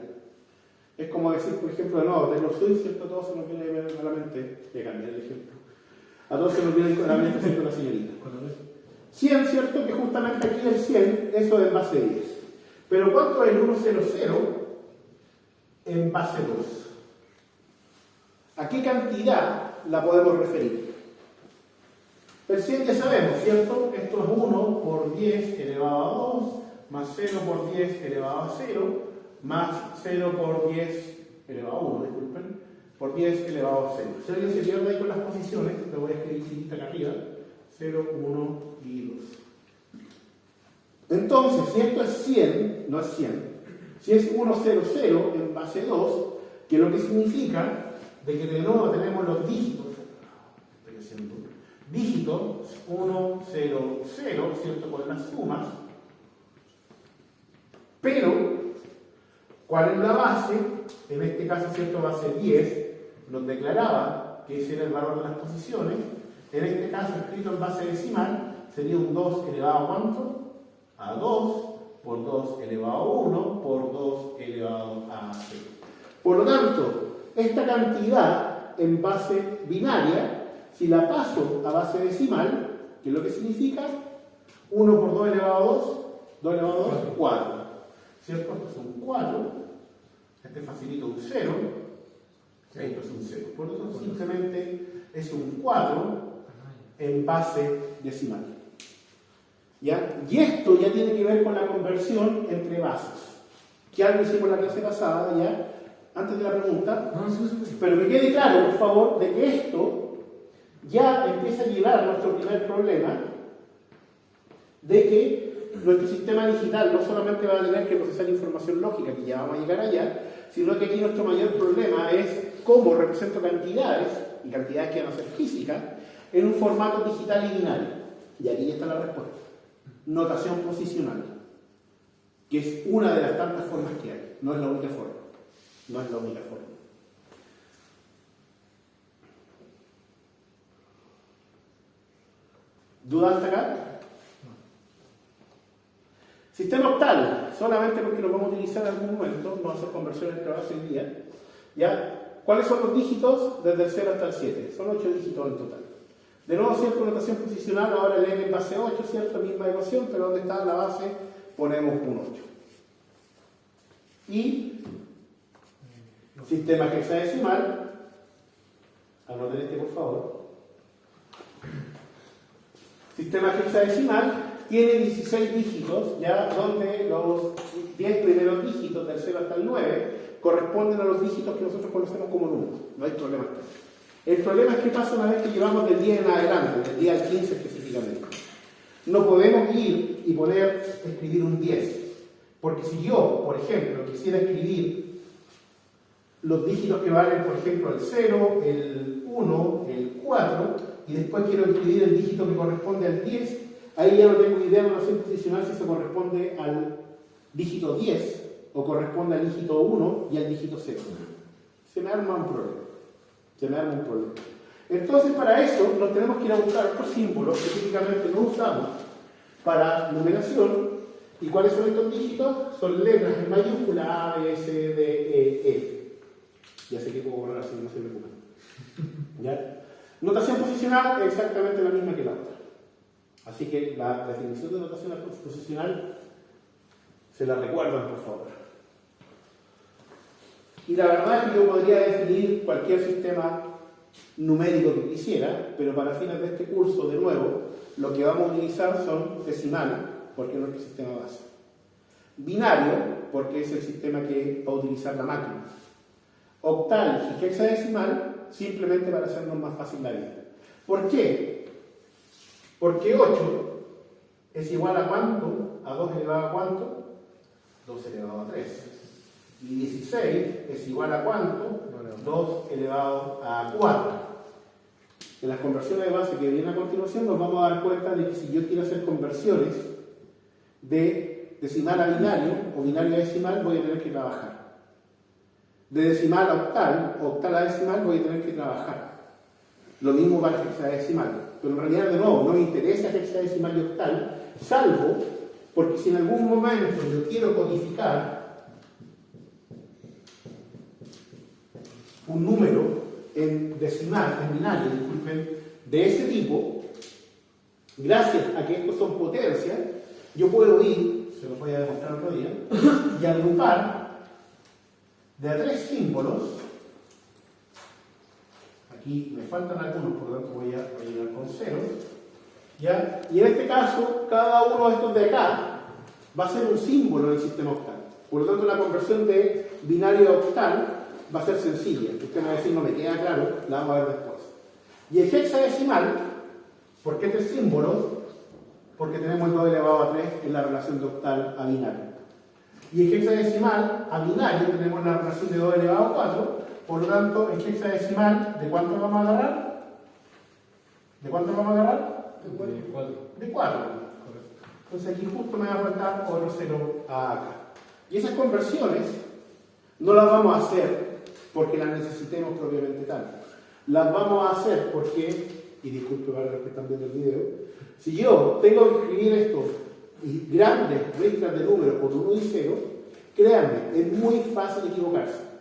Es como decir, por ejemplo, de nuevo, Taylor Swift, ¿cierto? A todos se nos viene a la mente, voy a cambiar el ejemplo. A todos se nos viene a la mente, ¿cierto? La señorita. 100, ¿cierto? Que justamente aquí el 100, eso es en base 10. Pero ¿cuánto es el 100? en base 2. ¿A qué cantidad la podemos referir? El 100 ya sabemos, ¿cierto? Esto es 1 por 10 elevado a 2, más 0 por 10 elevado a 0, más 0 por 10 elevado a 1, disculpen, por 10 elevado a 0. Si alguien se pierde ahí con las posiciones, lo voy a escribir chiquita acá arriba, 0, 1 y 2. Entonces, si esto es 100, no es 100, si es 1, 0, 0 en base 2, que lo que significa de que de nuevo tenemos los dígitos, dígitos 1, 0, 0, ¿cierto? Con las sumas, pero ¿cuál es la base? En este caso, ¿cierto? Base 10, nos declaraba que ese era el valor de las posiciones. En este caso, escrito en base decimal, sería un 2 elevado a ¿cuánto? A 2, por 2 elevado a 1, por 2 elevado a 0. Por lo tanto, esta cantidad en base binaria, si la paso a base decimal, ¿qué es lo que significa? 1 por 2 elevado a 2, 2 elevado a 2, 4. ¿Cierto? Esto es un 4, este facilito un 0, esto es un 0. Por lo tanto, simplemente es un 4 en base decimal. ¿Ya? Y esto ya tiene que ver con la conversión entre bases, que algo hicimos en la clase pasada, ya, antes de la pregunta, pero que quede claro, por favor, de que esto ya empieza a llevar a nuestro primer problema, de que nuestro sistema digital no solamente va a tener que procesar información lógica, que ya vamos a llegar allá, sino que aquí nuestro mayor problema es cómo represento cantidades, y cantidades que van a ser físicas, en un formato digital y binario. Y aquí ya está la respuesta. Notación posicional, que es una de las tantas formas que hay, no es la única forma. No es la única forma. ¿Dudas hasta acá? Sistema octal, solamente porque lo vamos a utilizar en algún momento, vamos a hacer conversiones que ahora hoy día. ¿Ya? ¿Cuáles son los dígitos? Desde el 0 hasta el 7. Son 8 dígitos en total. De nuevo, ¿cierto? Notación posicional, ahora el n en base 8, ¿cierto? Misma ecuación, pero donde está la base ponemos un 8. Y sistema hexadecimal, anoten este por favor. Sistema hexadecimal tiene 16 dígitos, ya donde los 10 primeros dígitos del 0 hasta el 9 corresponden a los dígitos que nosotros conocemos como números. No hay problema. El problema es que pasa una vez que llevamos del 10 en adelante, del 10 al 15 específicamente. No podemos ir y escribir un 10. Porque si yo, por ejemplo, quisiera escribir los dígitos que valen, por ejemplo, el 0, el 1, el 4, y después quiero escribir el dígito que corresponde al 10, ahí ya no tengo idea de la notación posicional si se corresponde al dígito 10 o corresponde al dígito 1 y al dígito 0. Se me arma un problema. Entonces, para eso nos tenemos que ir a buscar otros símbolos que típicamente no usamos para numeración. ¿Y cuáles son estos dígitos? Son letras en mayúscula A, B, C, D, E, F. Ya sé que puedo borrar así, no se preocupen. ¿Ya? Notación posicional es exactamente la misma que la otra. Así que la definición de notación posicional se la recuerdan, por favor. Y la verdad es que yo podría definir cualquier sistema numérico que quisiera, pero para fines de este curso, de nuevo, lo que vamos a utilizar son decimal, porque es nuestro sistema base. Binario, porque es el sistema que va a utilizar la máquina. Octal y hexadecimal, simplemente para hacernos más fácil la vida. ¿Por qué? Porque 8 es igual a ¿cuánto? A 2 elevado a ¿cuánto? 2 elevado a 3. Y 16 es igual a ¿cuánto? 2 elevado a 4. En las conversiones de base que vienen a continuación nos vamos a dar cuenta de que si yo quiero hacer conversiones de decimal a binario o binario a decimal, voy a tener que trabajar. De decimal a octal o octal a decimal, voy a tener que trabajar. Lo mismo para hexadecimal. Pero en realidad, de nuevo, no me interesa hexadecimal y octal, salvo porque si en algún momento yo quiero codificar un número en decimal, en binario, disculpen, de ese tipo, gracias a que estos son potencias, yo puedo ir, se los voy a demostrar otro día, y agrupar de a 3 símbolos. Aquí me faltan algunos, por lo tanto voy a llenar con ceros. ¿Ya? Y en este caso, cada uno de estos de acá va a ser un símbolo del sistema octal. Por lo tanto, la conversión de binario a octal va a ser sencilla. Usted me va a decir, no me queda claro, la vamos a ver después. Y el hexadecimal, ¿por qué 3 símbolos? Porque tenemos el 2 elevado a 3 en la relación de octal a binario. Y el hexadecimal a binario tenemos la relación de 2 elevado a 4. Por lo tanto, el hexadecimal, ¿de cuánto vamos a agarrar? ¿De cuánto vamos a agarrar? De 4. De 4. Correcto. Entonces aquí justo me va a faltar otro 0 acá. Y esas conversiones no las vamos a hacer porque las necesitemos propiamente tal. Las vamos a hacer porque, y disculpe para los que están viendo el video, si yo tengo que escribir esto y grandes reglas de números con 1 y 0, créanme, es muy fácil equivocarse.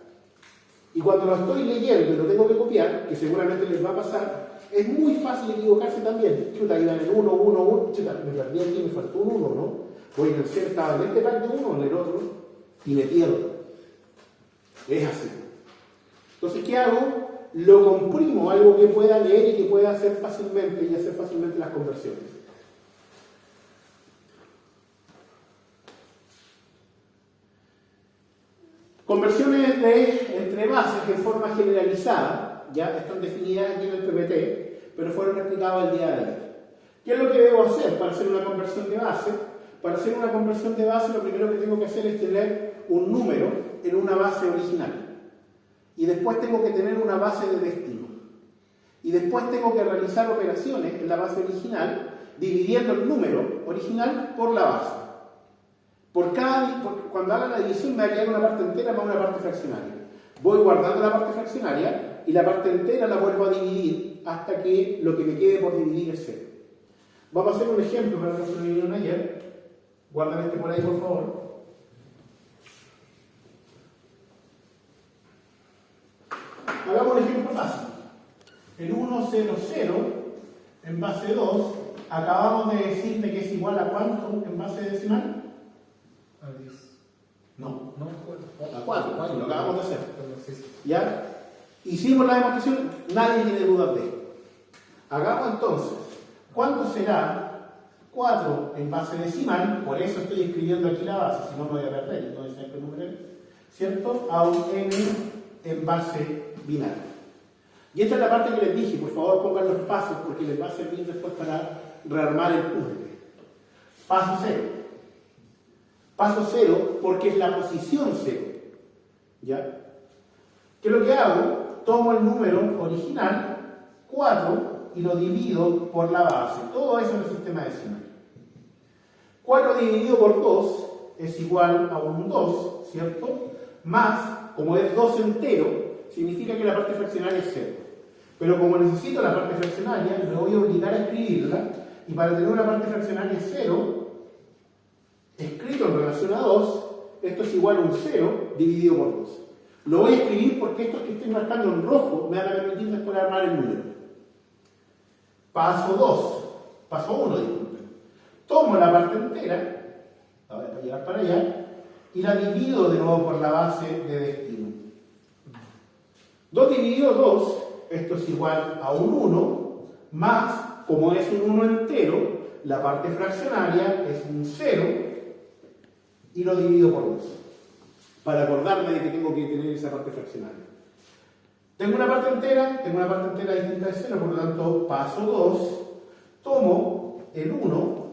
Y cuando lo estoy leyendo y lo tengo que copiar, que seguramente les va a pasar, es muy fácil equivocarse también. Chuta, iba en el 1, 1, 1, chuta, me perdí aquí, me faltó un 1, ¿no? Voy en el 0, estaba en este pack de 1 o en el otro, y me pierdo. Es así. Entonces, ¿qué hago? Lo comprimo a algo que pueda leer y que pueda hacer fácilmente y hacer fácilmente las conversiones. Conversiones entre bases en forma generalizada, ya están definidas aquí en el PPT, pero fueron explicadas el día de ayer. ¿Qué es lo que debo hacer para hacer una conversión de base? Para hacer una conversión de base, lo primero que tengo que hacer es tener un número en una base original. Y después tengo que tener una base de destino. Y después tengo que realizar operaciones en la base original, dividiendo el número original por la base. Cuando haga la división me va a quedar una parte entera más una parte fraccionaria. Voy guardando la parte fraccionaria y la parte entera la vuelvo a dividir hasta que lo que me quede por dividir es 0. Vamos a hacer un ejemplo para los que lo vieron ayer. Guarden este por ahí, por favor. Hagamos un ejemplo fácil. El 1, 0, 0 en base 2, acabamos de decirme que es igual a ¿cuánto en base decimal? A 10. No, No, a 4, lo acabamos de hacer. Sí, sí. ¿Ya? Hicimos la demostración, nadie tiene dudas de esto. Hagamos entonces, ¿cuánto será 4 en base decimal? Por eso estoy escribiendo aquí la base, si no me voy a perder, entonces hay que numerar, ¿cierto? A un n en base binaria. Y esta es la parte que les dije, por favor pongan los pasos porque les va a servir después para rearmar el puzzle. Paso 0. Paso 0 porque es la posición 0. ¿Ya? ¿Qué es lo que hago? Tomo el número original, 4, y lo divido por la base. Todo eso en el sistema decimal. 4 dividido por 2 es igual a un 2, ¿cierto? Más, como es 2 entero, significa que la parte fraccionaria es 0. Pero como necesito la parte fraccionaria, me voy a obligar a escribirla, y para tener una parte fraccionaria 0, escrito en relación a 2, esto es igual a un 0 dividido por 2. Lo voy a escribir porque estos que estoy marcando en rojo me van a permitir después armar el número. Paso 2, paso 1, disculpen. Tomo la parte entera, la voy a llevar para allá, y la divido de nuevo por la base de destino. 2 dividido 2, esto es igual a un 1, más, como es un 1 entero, la parte fraccionaria es un 0, y lo divido por 2. Para acordarme de que tengo que tener esa parte fraccionaria. Tengo una parte entera distinta de 0, por lo tanto, paso 2, tomo el 1,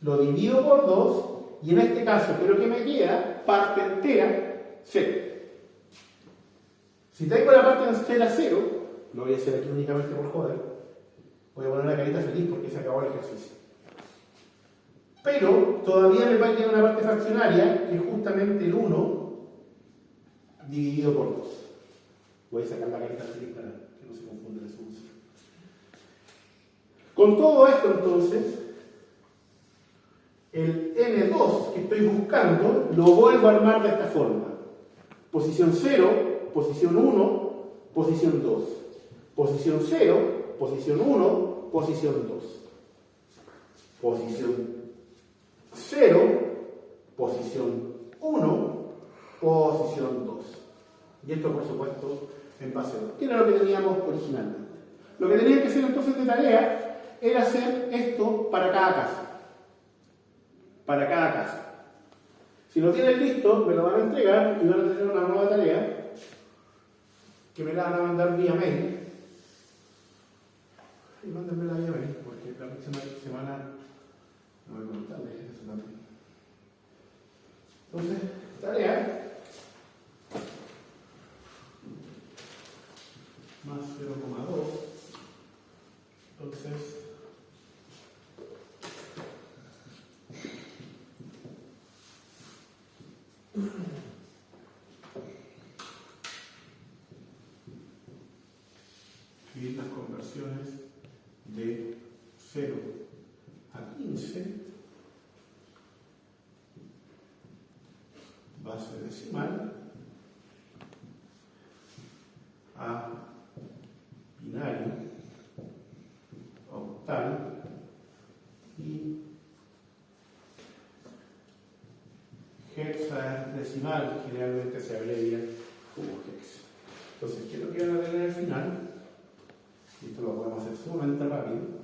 lo divido por 2, y en este caso, ¿qué es lo que me queda? Parte entera, 0. Si tengo la parte entera 0, lo voy a hacer aquí únicamente por joder, voy a poner una carita feliz porque se acabó el ejercicio. Pero todavía me va a quedar una parte fraccionaria que es justamente el 1 dividido por 2. Voy a sacar la carita feliz para que no se confunda la solución. Con todo esto entonces, el N2 que estoy buscando lo vuelvo a armar de esta forma. Posición 0, posición 1, posición 2. Posición 0, posición 1, posición 2. Posición 0, posición 1, posición 2. Y esto, por supuesto, en base 2. ¿Qué era lo que teníamos originalmente? Lo que tenía que hacer entonces de tarea era hacer esto para cada casa. Para cada casa. Si lo tienen listo, me lo van a entregar y van a tener una nueva tarea que me la van a mandar vía mail. Y mándenmela vía mail, porque la próxima semana no voy a contarles eso también. Entonces, tarea más 0,2. Entonces, escribir las conversiones de 0 a 15, base decimal, a binario, octal y hexadecimal, generalmente se abrevia como hex. Entonces, ¿qué es lo que van a tener al final? Y esto lo podemos hacer sumamente rápido.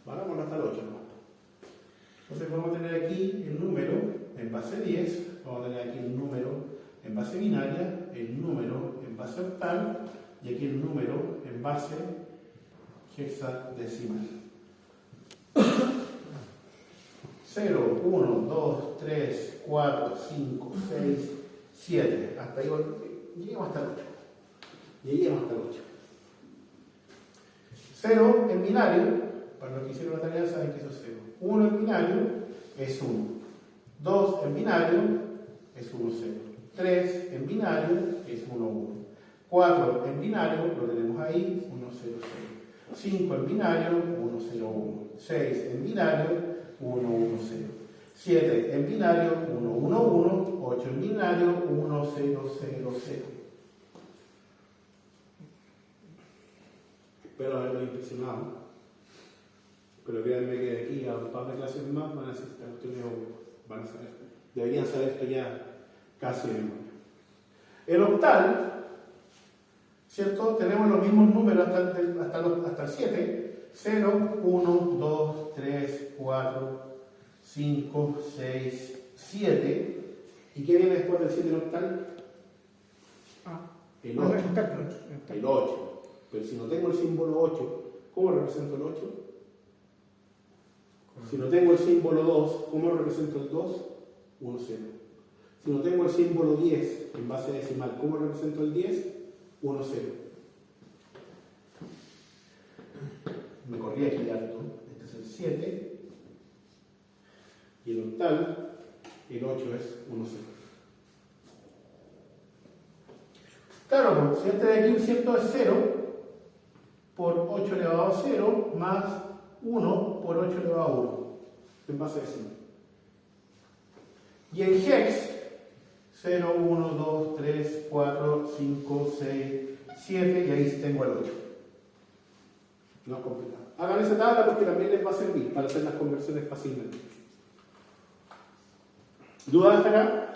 Vamos hasta el 8 nomás. Entonces vamos a tener aquí el número en base 10, vamos a tener aquí el número en base binaria, el número en base octal y aquí el número en base hexadecimal. 0, 1, 2, 3, 4, 5, 6, 7. Hasta ahí lleguemos hasta el 8. Lleguemos hasta el 8. 0 en binario, para los que hicieron la tarea saben que eso es 0. 1 en binario es 1. 2 en binario es 1, 0. 3 en binario es 1, 1. 4 en binario, lo tenemos ahí, 1, 0, 0. 5 en binario, 1, 0, 1. 6 en binario, 1, 1, 0. 7 en binario, 1, 1, 1. 8 en binario, 1, 0, 0, 0. Espero haberlo impresionado. Pero créanme que de aquí a un par de clases más van a ser van a saber. Deberían saber esto ya casi de memoria. El octal, ¿cierto? Tenemos los mismos números hasta el 7. 0, 1, 2, 3, 4, 5, 6, 7. ¿Y qué viene después del 7 el octal? El 8. El 8. Pero si no tengo el símbolo 8, ¿cómo represento el 8? Si no tengo el símbolo 2, ¿cómo represento el 2? 1, 0. Si no tengo el símbolo 10 en base decimal, ¿cómo represento el 10? 1, 0. Me corrí aquí alto. Este es el 7. Y el octal, el 8 es 1, 0. Claro, si este de aquí un cierto es 0, por 8 elevado a 0, más 1 por 8 elevado a 1, en base decimal. Y en hex, 0, 1, 2, 3, 4, 5, 6, 7, y ahí tengo el 8. No es complicado. Hagan esa tabla porque también les va a servir para hacer las conversiones fácilmente. ¿Dudas hasta acá?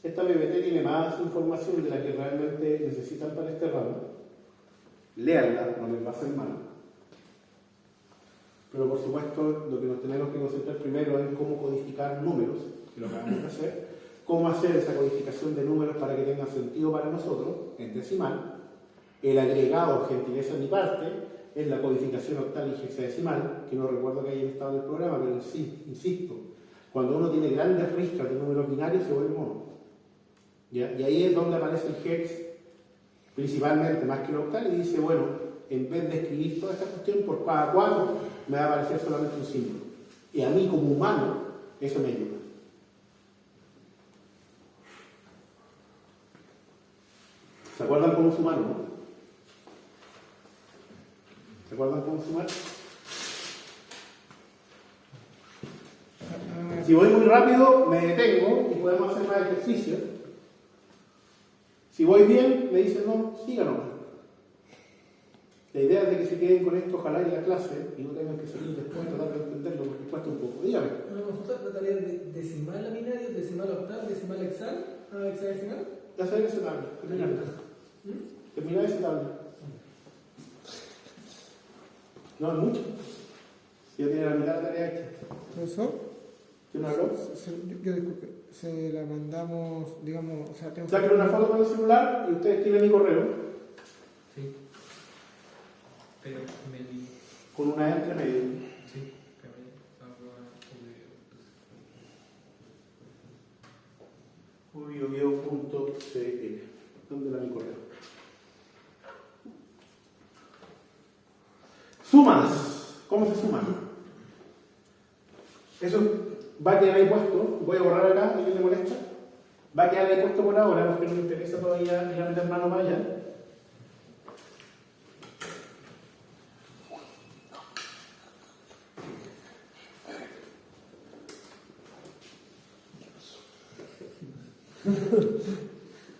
Esta PPT tiene más información de la que realmente necesitan para este ramo. Léanla, no les va a hacer mal. Pero por supuesto, lo que nos tenemos que concentrar primero es cómo codificar números, que lo acabamos de hacer, cómo hacer esa codificación de números para que tenga sentido para nosotros, en decimal. El agregado, gentileza de mi parte, es la codificación octal y hexadecimal, que no recuerdo que haya estado en el programa, pero sí, insisto, cuando uno tiene grandes riscas de números binarios se vuelve mono. ¿Ya? Y ahí es donde aparece el hex, principalmente, más que el octal, y dice, bueno, en vez de escribir toda esta cuestión por cada cuadro, me va a aparecer solamente un símbolo. Y a mí, como humano, eso me ayuda. ¿Se acuerdan cómo sumar, no? ¿Se acuerdan cómo sumar? Si voy muy rápido, me detengo y podemos hacer más ejercicios. Si voy bien, me dicen no, siga nomás. La idea es de que se queden con esto, ojalá en la clase, y no tengan que salir después tratar de entenderlo porque cuesta un poco. Dígame. Una consulta, la tarea de decimal a binario, decimal a octal, decimal a hexal, a hexadecimal. Ya sabes esa tabla, terminar esa tabla. No es mucho. Ya tiene la mitad de la tarea hecha. Profesor, ¿Quién habló? yo disculpe, se la mandamos, digamos, o sea, tengo Saquen una foto con el celular y ustedes tienen mi correo Sí. Pero me di. con una E entre medio. Sí. Ubio.cl. ¿Dónde la mi correo? Sumas. ¿Cómo se suman? Eso va a quedar ahí puesto. Voy a borrar acá, ¿a quién le molesta? Va a quedar ahí puesto por ahora porque no me interesa todavía ir a meter mano para allá.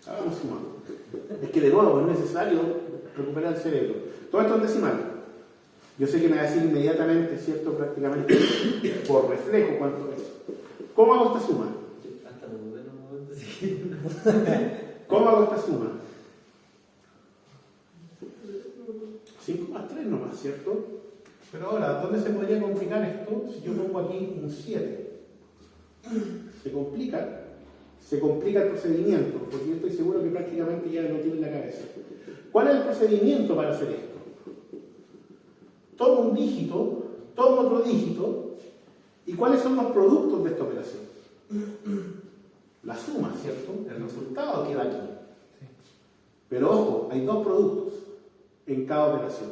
Hagamos suma. Es que de nuevo es necesario recuperar el cerebro. Todo esto es decimal. Yo sé que me va a decir inmediatamente, ¿cierto? Prácticamente por reflejo cuánto es. ¿Cómo hago esta suma? ¿Cómo hago esta suma? 5 más 3 nomás, ¿cierto? Pero ahora, ¿dónde se podría complicar esto? Si yo pongo aquí un 7. Se complica el procedimiento, porque yo estoy seguro que prácticamente ya lo tiene en la cabeza. ¿Cuál es el procedimiento para hacer esto? Tomo un dígito, tomo otro dígito, ¿y cuáles son los productos de esta operación? La suma, ¿cierto? El resultado queda aquí. Pero ojo, hay dos productos en cada operación.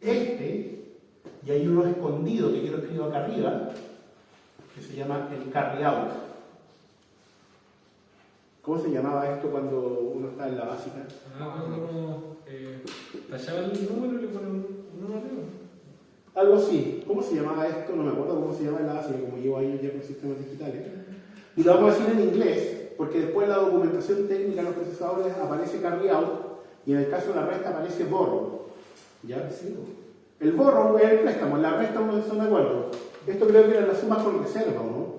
Y hay uno escondido que quiero escribir acá arriba, que se llama el carry out. ¿Cómo se llamaba esto cuando uno está en la básica? Cuando uno tallaba el número y le pone un número arriba. Algo así. ¿Cómo se llamaba esto? No me acuerdo cómo se llama en la básica, como llevo años ya con sistemas digitales. Y lo vamos a decir en inglés, porque después en la documentación técnica de los procesadores aparece carry out, y en el caso de la resta aparece borrow. ¿Ya? El borrow es el préstamo, la resta no son de acuerdo. Esto creo que era la suma con reserva, ¿no?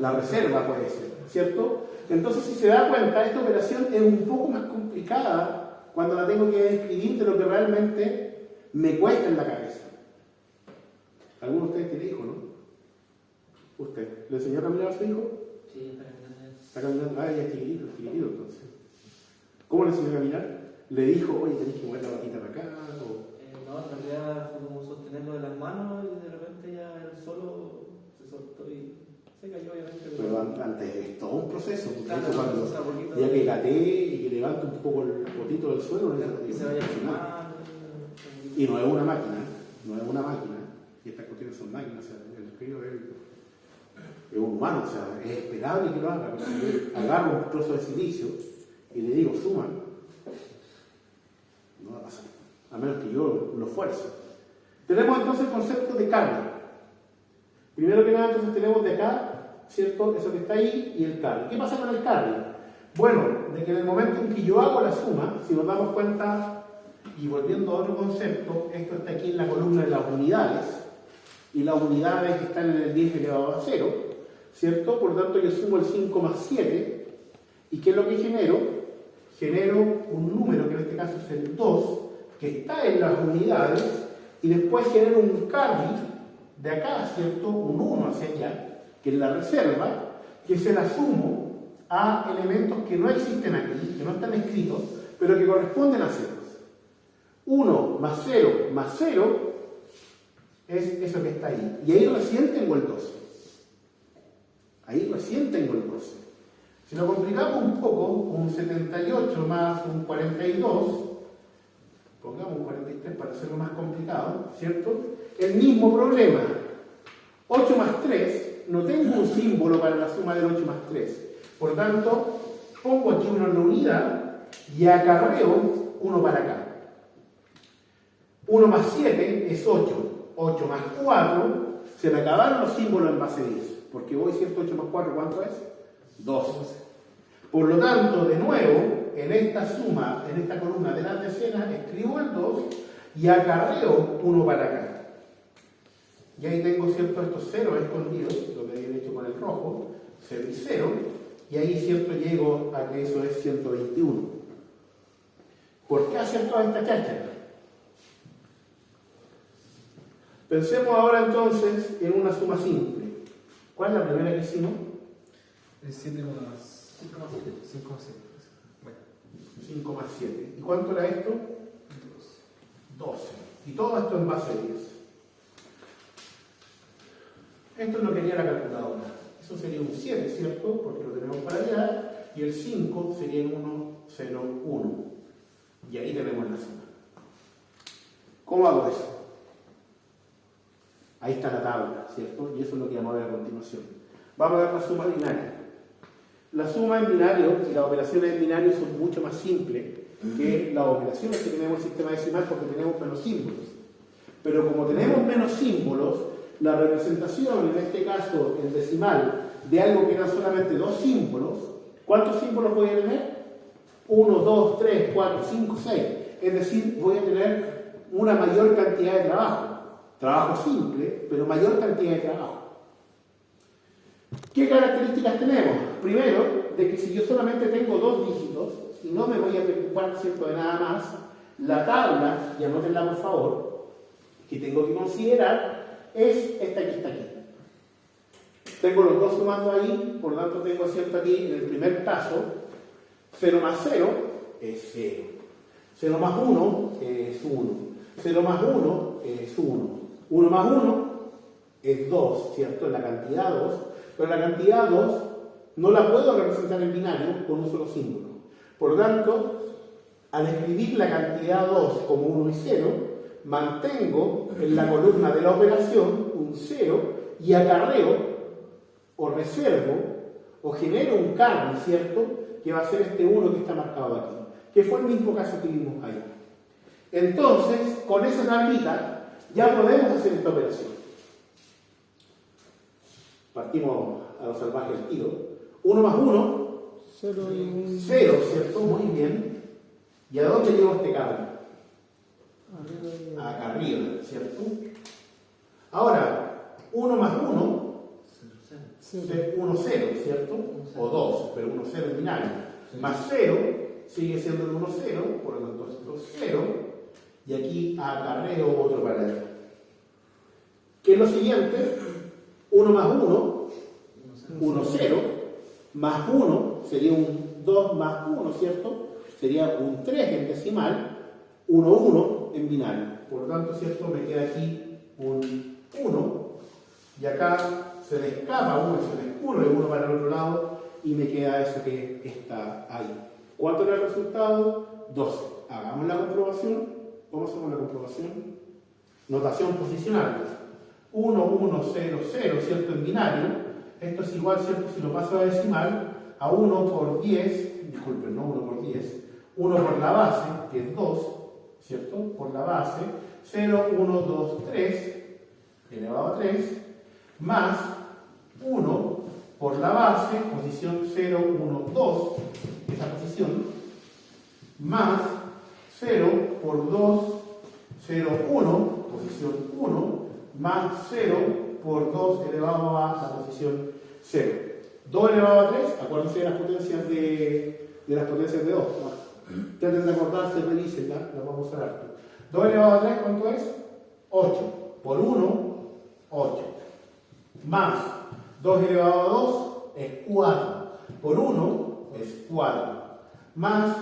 La reserva puede ser, ¿cierto? Entonces, si se da cuenta, esta operación es un poco más complicada cuando la tengo que describir de lo que realmente me cuesta en la cabeza. ¿Alguno de ustedes tiene hijo, no? ¿Usted? ¿Le enseñó a caminar a su hijo? Sí, Está caminando. Ah, ya es chiquitito entonces. ¿Cómo le enseñó a caminar? Le dijo, oye, tenés que mover la patita para acá, o... No, en realidad fue como sostenerlo de las manos y de repente ya él solo se soltó y se cayó, obviamente. Pero antes es todo un proceso, porque Claro, eso cuando o sea, poquito ya que gatee y que levante un poco el potito del suelo, que se vaya fumando. y no es una máquina, y estas cuestiones son máquinas, o sea, el escribo es un humano, o sea, es esperable que lo haga, pero si yo agarro un trozo de silicio y le digo suma, no va a pasar, a menos que yo lo fuerce. Tenemos entonces el concepto de carga. Primero que nada, entonces tenemos de acá, ¿cierto? Eso que está ahí y el carry. ¿Qué pasa con el carry? Bueno, de que en el momento en que yo hago la suma, si nos damos cuenta, y volviendo a otro concepto, esto está aquí en la columna de las unidades, y las unidades están en el 10 elevado a 0, ¿cierto? Por lo tanto, yo sumo el 5 más 7, ¿y qué es lo que genero? Genero un número, que en este caso es el 2, que está en las unidades, y después genero un carry de acá, ¿cierto? Un 1 hacia allá, que es la reserva, que se la sumo a elementos que no existen aquí, que no están escritos, pero que corresponden a ceros. 1 más 0 es eso que está ahí. Y ahí recién tengo el 12. Si lo complicamos un poco, un 78 más un 42, pongamos un 43 para hacerlo más complicado, ¿cierto? El mismo problema. 8 más 3, no tengo un símbolo para la suma del 8 más 3. Por tanto, pongo aquí uno en la unidad y acarreo uno para acá. 1 más 7 es 8. 8 más 4, se me acabaron los símbolos en base 10. Porque voy, ¿cierto? 8 más 4, ¿cuánto es? 2. Por lo tanto, de nuevo, en esta suma, en esta columna de las decenas, escribo el 2 y acarreo 1 para acá. Y ahí tengo, ¿cierto?, estos ceros escondidos, lo que había hecho con el rojo, 0 y 0, y ahí, ¿cierto?, llego a que eso es 121. ¿Por qué hacer toda esta cháchara? Pensemos ahora entonces en una suma simple. ¿Cuál es la primera que hicimos? Es 7 más 5 más 7. 5 más 7. Bueno. 5 más 7. ¿Y cuánto era esto? 12. Y todo esto en base a 10. Esto es lo que haría la calculadora. Eso sería un 7, ¿cierto? Porque lo tenemos para allá. Y el 5 sería el 1, 0, 1. Y ahí tenemos la suma. ¿Cómo hago eso? Ahí está la tabla, ¿cierto? Y eso es lo que vamos a ver a continuación. Vamos a ver la suma binaria. La suma en binario y las operaciones en binario son mucho más simples que las operaciones que tenemos en el sistema decimal porque tenemos menos símbolos. Pero como tenemos menos símbolos, la representación, en este caso el decimal, de algo que eran solamente 2 símbolos, ¿cuántos símbolos voy a tener? 1, 2, 3, 4, 5, 6. Es decir, voy a tener una mayor cantidad de trabajo. Trabajo simple, pero mayor cantidad de trabajo. ¿Qué características tenemos? Primero, de que si yo solamente tengo 2 dígitos y no me voy a preocupar, ¿cierto?, de nada más, la tabla, y anótenla por favor, que tengo que considerar es esta que está aquí. Tengo los dos sumando ahí, por lo tanto tengo, ¿cierto?, aquí en el primer caso, 0 más 0 es 0. 0 más 1 es 1. 0 más 1 es 1. 1 más 1 es 2, ¿cierto? Es la cantidad 2. Pero la cantidad 2 no la puedo representar en binario con un solo símbolo. Por lo tanto, al escribir la cantidad 2 como 1 y 0, mantengo en la columna de la operación un 0 y acarreo o reservo o genero un carry, ¿cierto?, que va a ser este 1 que está marcado aquí, que fue el mismo caso que vimos ahí. Entonces, con esa tablita ya podemos hacer esta operación. Partimos a lo salvaje el tiro. 1 más 1, 0 y 1. 0, ¿cierto? Muy bien. ¿Y a dónde llevo este carry? Acá arriba, ¿cierto? Ahora, 1 más 1, 1, 0, ¿cierto? O 2, pero 1, 0 es binario. Más 0 sigue siendo el 1, 0, por lo tanto esto es 0, y aquí acarreo otro para allá. ¿Qué es lo siguiente? 1 más 1, 1, 0, más 1 sería un 2 más 1, ¿cierto? Sería un 3 en decimal, 1, 1 en binario. Por lo tanto, ¿cierto?, me queda aquí un 1, y acá se me escapa 1, se me escurre 1 para el otro lado, y me queda eso que está ahí. ¿Cuánto era el resultado? 12. Hagamos la comprobación. ¿Cómo hacemos la comprobación? Notación posicional. 1, 1, 0, 0, ¿cierto?, en binario. Esto es igual, ¿cierto?, si lo paso a decimal, a 1 por 10, disculpen, no 1 por 10, 1 por la base, que es 2, ¿cierto?, por la base, 0, 1, 2, 3, elevado a 3, más 1 por la base, posición 0, 1, 2, esa posición, más 0 por 2, 0, 1, posición 1, más 0 por 2 elevado a la posición 0. 2 elevado a 3, acuérdense de las potencias de 2. Traten de acordarse, revísenla, las vamos a usar harto. 2 elevado a 3, ¿cuánto es? 8. Por 1, 8. Más 2 elevado a 2 es 4. Por 1 es 4. Más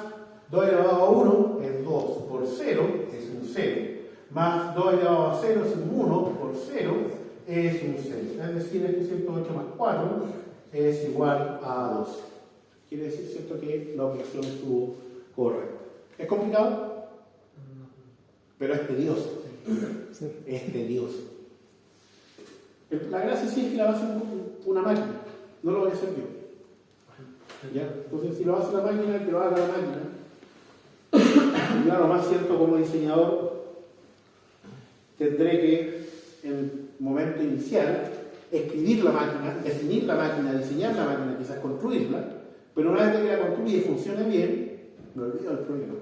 2 elevado a 1 es 2. Por 0 es un 0. Más 2 elevado a 0 es un 1. Por 0 es un 0. Es decir, este 108 más 4 es igual a 12. Quiere decir, ¿cierto?, que la operación estuvo correcta. ¿Es complicado? Pero es tedioso. Es tedioso. La gracia sí es que la va a hacer una máquina, no lo voy a hacer yo. ¿Ya? Entonces, si lo hace la máquina, que lo haga la máquina. Y lo más cierto, como diseñador, tendré que, en el momento inicial, escribir la máquina, definir la máquina, diseñar la máquina, quizás construirla, pero una vez que la construya y funcione bien, me olvido del problema.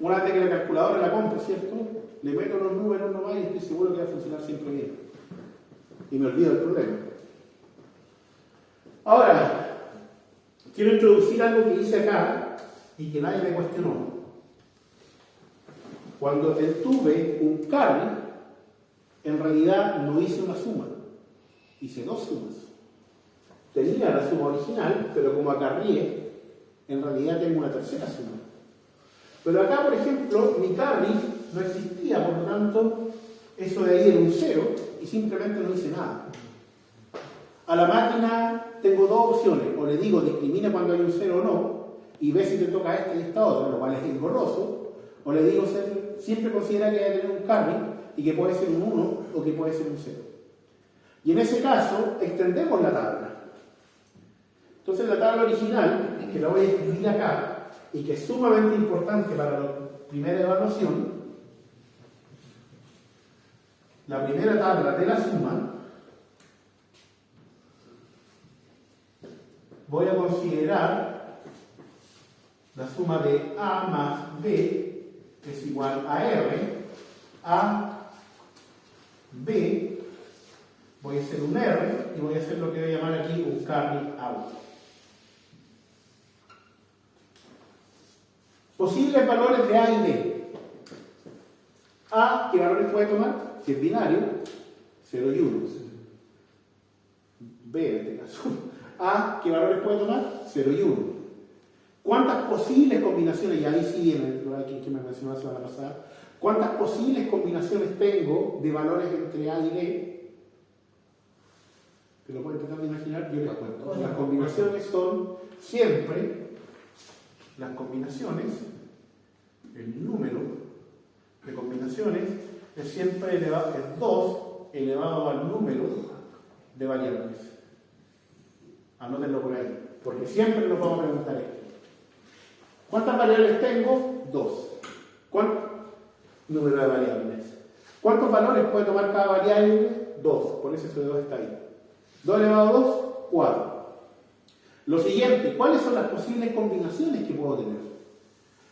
Una vez que la calculadora la compro, ¿cierto? Le meto los números nomás y estoy seguro que va a funcionar siempre bien. Y me olvido del problema. Ahora, quiero introducir algo que hice acá y que nadie me cuestionó. Cuando tuve un carry, en realidad no hice una suma, hice dos sumas. Tenía la suma original, pero como acarrié, en realidad tengo una tercera suma. Pero acá, por ejemplo, mi carry no existía, por lo tanto, eso de ahí era un 0 y simplemente no hice nada. A la máquina tengo dos opciones, o le digo discrimina cuando hay un 0 o no, y ve si te toca esta y esta otra, lo cual es engorroso, o le digo siempre considera que debe tener un carry y que puede ser un 1 o que puede ser un 0. Y en ese caso, extendemos la tabla. Entonces la tabla original, que la voy a escribir acá, y que es sumamente importante para la primera evaluación, la primera tabla de la suma, voy a considerar la suma de A más B es igual a R, A, B, voy a hacer un R y voy a hacer lo que voy a llamar aquí un carry out. Posibles valores de A y B. A, ¿qué valores puede tomar? Si es binario, 0 y 1. B, en este caso. A, ¿qué valores puede tomar? 0 y 1. ¿Cuántas posibles combinaciones, y ahí sí viene que me mencionó la semana pasada, cuántas posibles combinaciones tengo de valores entre A y B? ¿Te lo pueden tratar de imaginar? Yo les cuento. Las combinaciones son siempre las combinaciones, el número de combinaciones es siempre es 2 elevado al número de variables. Anótenlo por ahí, porque siempre nos vamos a preguntar esto. ¿Cuántas variables tengo? 2. ¿Cuánto? Número de variables. ¿Cuántos valores puede tomar cada variable? 2, por eso ese 2 está ahí. 2 elevado a 2, 4. Lo siguiente, ¿cuáles son las posibles combinaciones que puedo tener?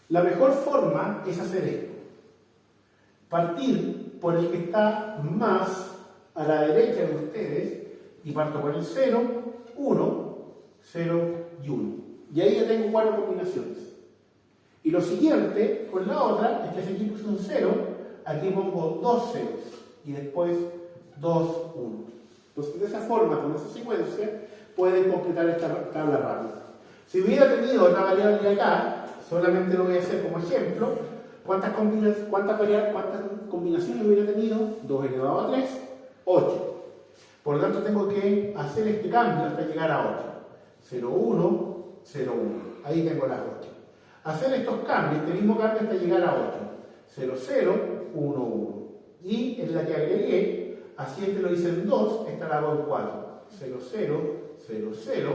La mejor forma es hacer esto. Partir por el que está más a la derecha de ustedes y parto por el 0, 1, 0 y 1. Y ahí ya tengo 4 combinaciones. Y lo siguiente, con la otra, es que si aquí puse un 0, aquí pongo 2 ceros y después 2, 1. Entonces, de esa forma, con esa secuencia, pueden completar esta tabla rápida. Si hubiera tenido otra variable acá, solamente lo voy a hacer como ejemplo, ¿cuántas combinaciones hubiera tenido? 2 elevado a 3, 8. Por lo tanto, tengo que hacer este cambio hasta llegar a 8. 0, 1, 0, 1. Ahí tengo las 8. Hacer estos cambios, este mismo cambio hasta llegar a 8. 0, 0, 1, 1. Y en la que agregué, así este lo hice en 2, esta la hago en 4. 0, 0, 0, 0,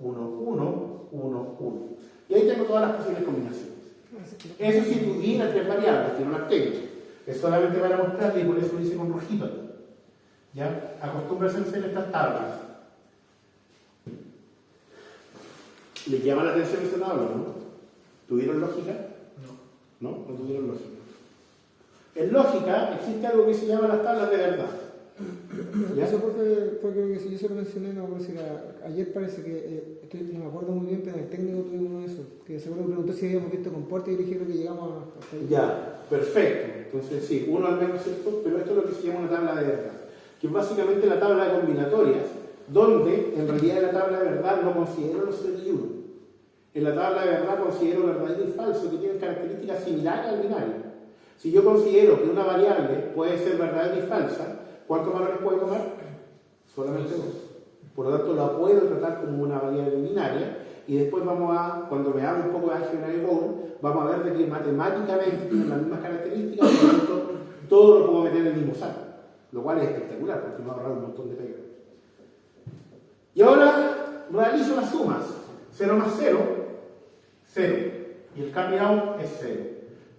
1, 1, 1, 1. Y ahí tengo todas las posibles combinaciones. Eso si tuviera 3 variables, que no las tengo. Es solamente para mostrarle y por eso lo hice con rojito. ¿Ya? Acostúmbrense a hacer estas tablas. ¿Les llama la atención esta tabla, no? ¿Tuvieron lógica? No. ¿No? No tuvieron lógica. En lógica existe algo que se llama las tablas de verdad. ¿Ya? Eso fue que si yo se lo mencioné, no me acuerdo si ayer parece que, no me acuerdo muy bien, pero en el técnico tuvimos uno de esos, que seguro me preguntó si habíamos visto comporte y le dijeron que llegamos hasta ahí. Ya, perfecto. Entonces sí, uno al menos esto, pero esto es lo que se llama una tabla de verdad, que es básicamente la tabla de combinatorias, donde en realidad en la tabla de verdad no considero los 0 y 1. En la tabla de verdad considero verdadero y falso, que tienen características similares al binario. Si yo considero que una variable puede ser verdadera y falsa, ¿cuántos valores puede tomar? Solamente 2. Por lo tanto, la puedo tratar como una variable binaria y después cuando veamos un poco de álgebra de Boole, vamos a ver de que matemáticamente tienen las mismas características, por lo tanto, todo lo puedo meter en el mismo saco, lo cual es espectacular porque me va a ahorrar un montón de pega. Y ahora realizo las sumas. 0 más 0, 0. Y el carry out es 0.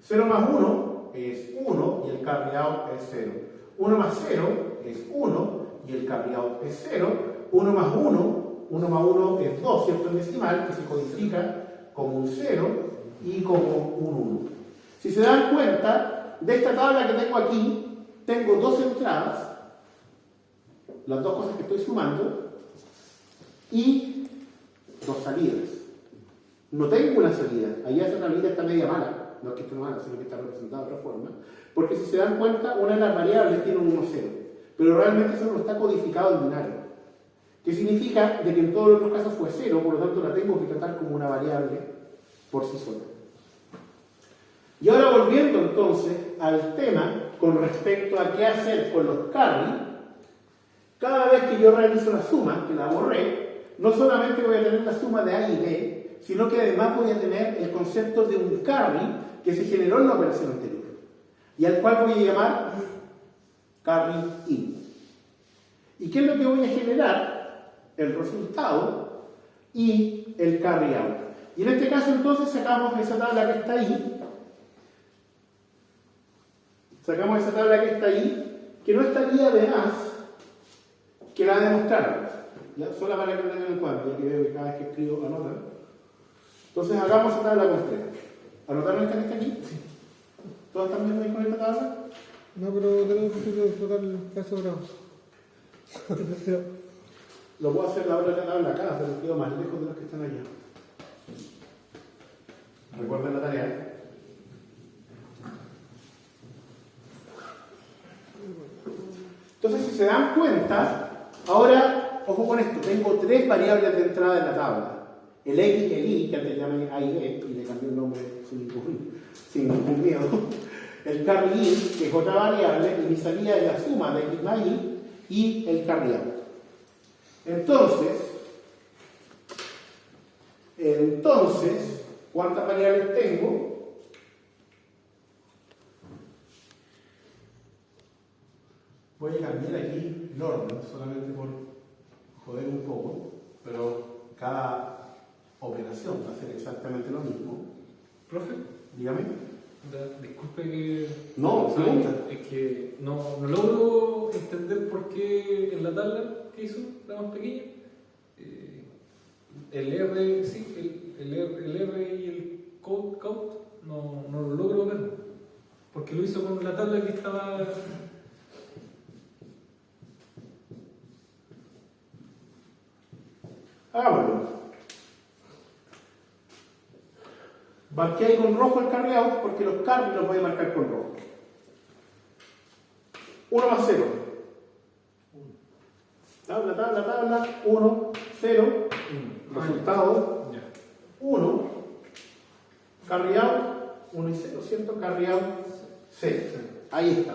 0 más 1 es 1 y el carry out es 0. 1 más 0 es 1 y el carry out es 0. 1 más 1 es 2, ¿cierto? En decimal, que se codifica como un 0 y como un 1. Si se dan cuenta, de esta tabla que tengo aquí, tengo dos entradas, las dos cosas que estoy sumando, y dos salidas. No tengo una salida, allá esa tablita está media mala, no es que esté mala, sino que está representada de otra forma, porque si se dan cuenta, una de las variables tiene un 1,0, pero realmente eso no está codificado en binario, que significa de que en todos los otros casos fue 0, por lo tanto la tengo que tratar como una variable por sí sola. Y ahora volviendo entonces al tema con respecto a qué hacer con los carry, cada vez que yo realizo la suma, que la borré, no solamente voy a tener la suma de A y B, sino que además voy a tener el concepto de un carry que se generó en la operación anterior, y al cual voy a llamar carry in. ¿Y qué es lo que voy a generar? El resultado y el carry out. Y en este caso entonces sacamos esa tabla que está ahí, que no estaría de más que la demostráramos, ¿ya? Solo para que lo tengan en cuenta, ya que veo que cada vez que escribo anotan. Entonces hagamos esa tabla completa. ¿Anotaron esta que está aquí? Sí. ¿Todos están viendo ahí con esta tabla? No, pero tenemos que explotar el caso bravo. Pero, Lo puedo hacer la otra tabla acá, pero quedo más lejos de los que están allá. Recuerden la tarea, ¿eh? Entonces, si se dan cuenta, ahora, ojo con esto, tengo tres variables de entrada en la tabla. El X y el Y, que antes llamé A y B, y le cambié el nombre sin ningún miedo. El carry in, que es otra variable, y mi salida es la suma de X más Y, y el carry out. Entonces, ¿cuántas variables tengo? Voy a cambiar aquí el orden, solamente por joder un poco, pero cada operación va a ser exactamente lo mismo. Profe, Dígame. disculpe que... No, pregunta. Es que no logro entender por qué en la tabla que hizo, la más pequeña, el R, sí, el R y el count no lo logro ver. Porque lo hizo con la tabla que estaba... Hagámoslo. Marqué ahí con rojo el carry out porque los carry los voy a marcar con rojo. 1 más 0. Tabla, 1, 0. Resultado 1. Carry out 1 y 0, ¿cierto? Carry out 0. Ahí está.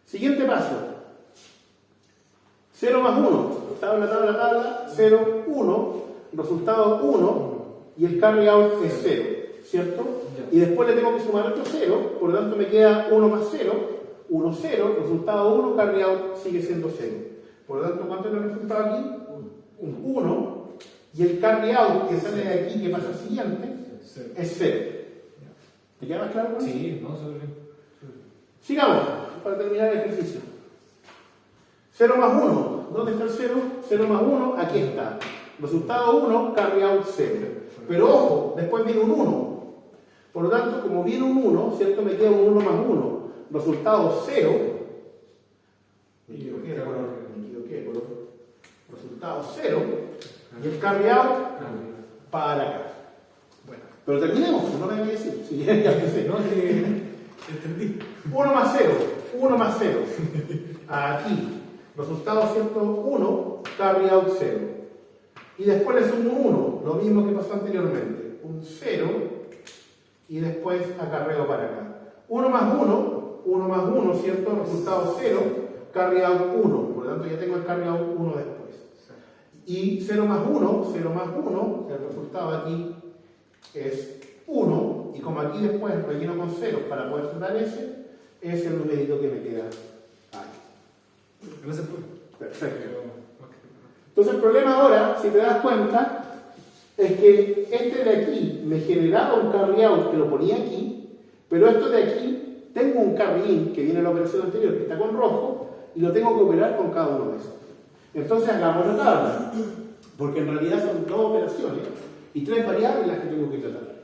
Siguiente paso. 0 más 1. Tabla, 0, 1. Resultado 1. Y el carry out es 0, ¿cierto? Y después le tengo que sumar otro 0, por lo tanto me queda 1 más 0, 1, 0, resultado 1, carry out sigue siendo 0. Por lo tanto, ¿cuánto es el resultado aquí? 1. Y el carry out que sale de aquí, que pasa al siguiente, es 0. ¿Te queda más claro con eso? Sí, no, sobre bien. Sigamos, para terminar el ejercicio. 0 más 1, ¿dónde está el 0? 0 más 1, aquí está. Resultado 1, carry out 0. Pero ojo, después viene un 1. Por lo tanto, como viene un 1, ¿cierto? Me queda un 1 más 1. Resultado 0. Me equivoqué de color. Resultado 0. Y el carry out para acá. Bueno, pero terminemos, no me voy a decir. Si ya pensé. No, que entendí. 1 más 0. 1 más 0. Aquí. Resultado 101, carry out 0. Y después le sumo un 1, lo mismo que pasó anteriormente. Un 0 y después acarreo para acá. 1 más 1, ¿cierto? Resultado 0, carry out 1. Por lo tanto ya tengo el carry out 1 después. Y 0 más 1, el resultado aquí es 1. Y como aquí después relleno con 0 para poder sumar ese, es el numerito que me queda ahí. Gracias, profe. Perfecto. Entonces el problema ahora, si te das cuenta, es que este de aquí me generaba un carry out que lo ponía aquí, pero esto de aquí tengo un carry in que viene en la operación anterior que está con rojo y lo tengo que operar con cada uno de esos. Entonces hagamos la tabla, porque en realidad son dos operaciones y tres variables las que tengo que tratar.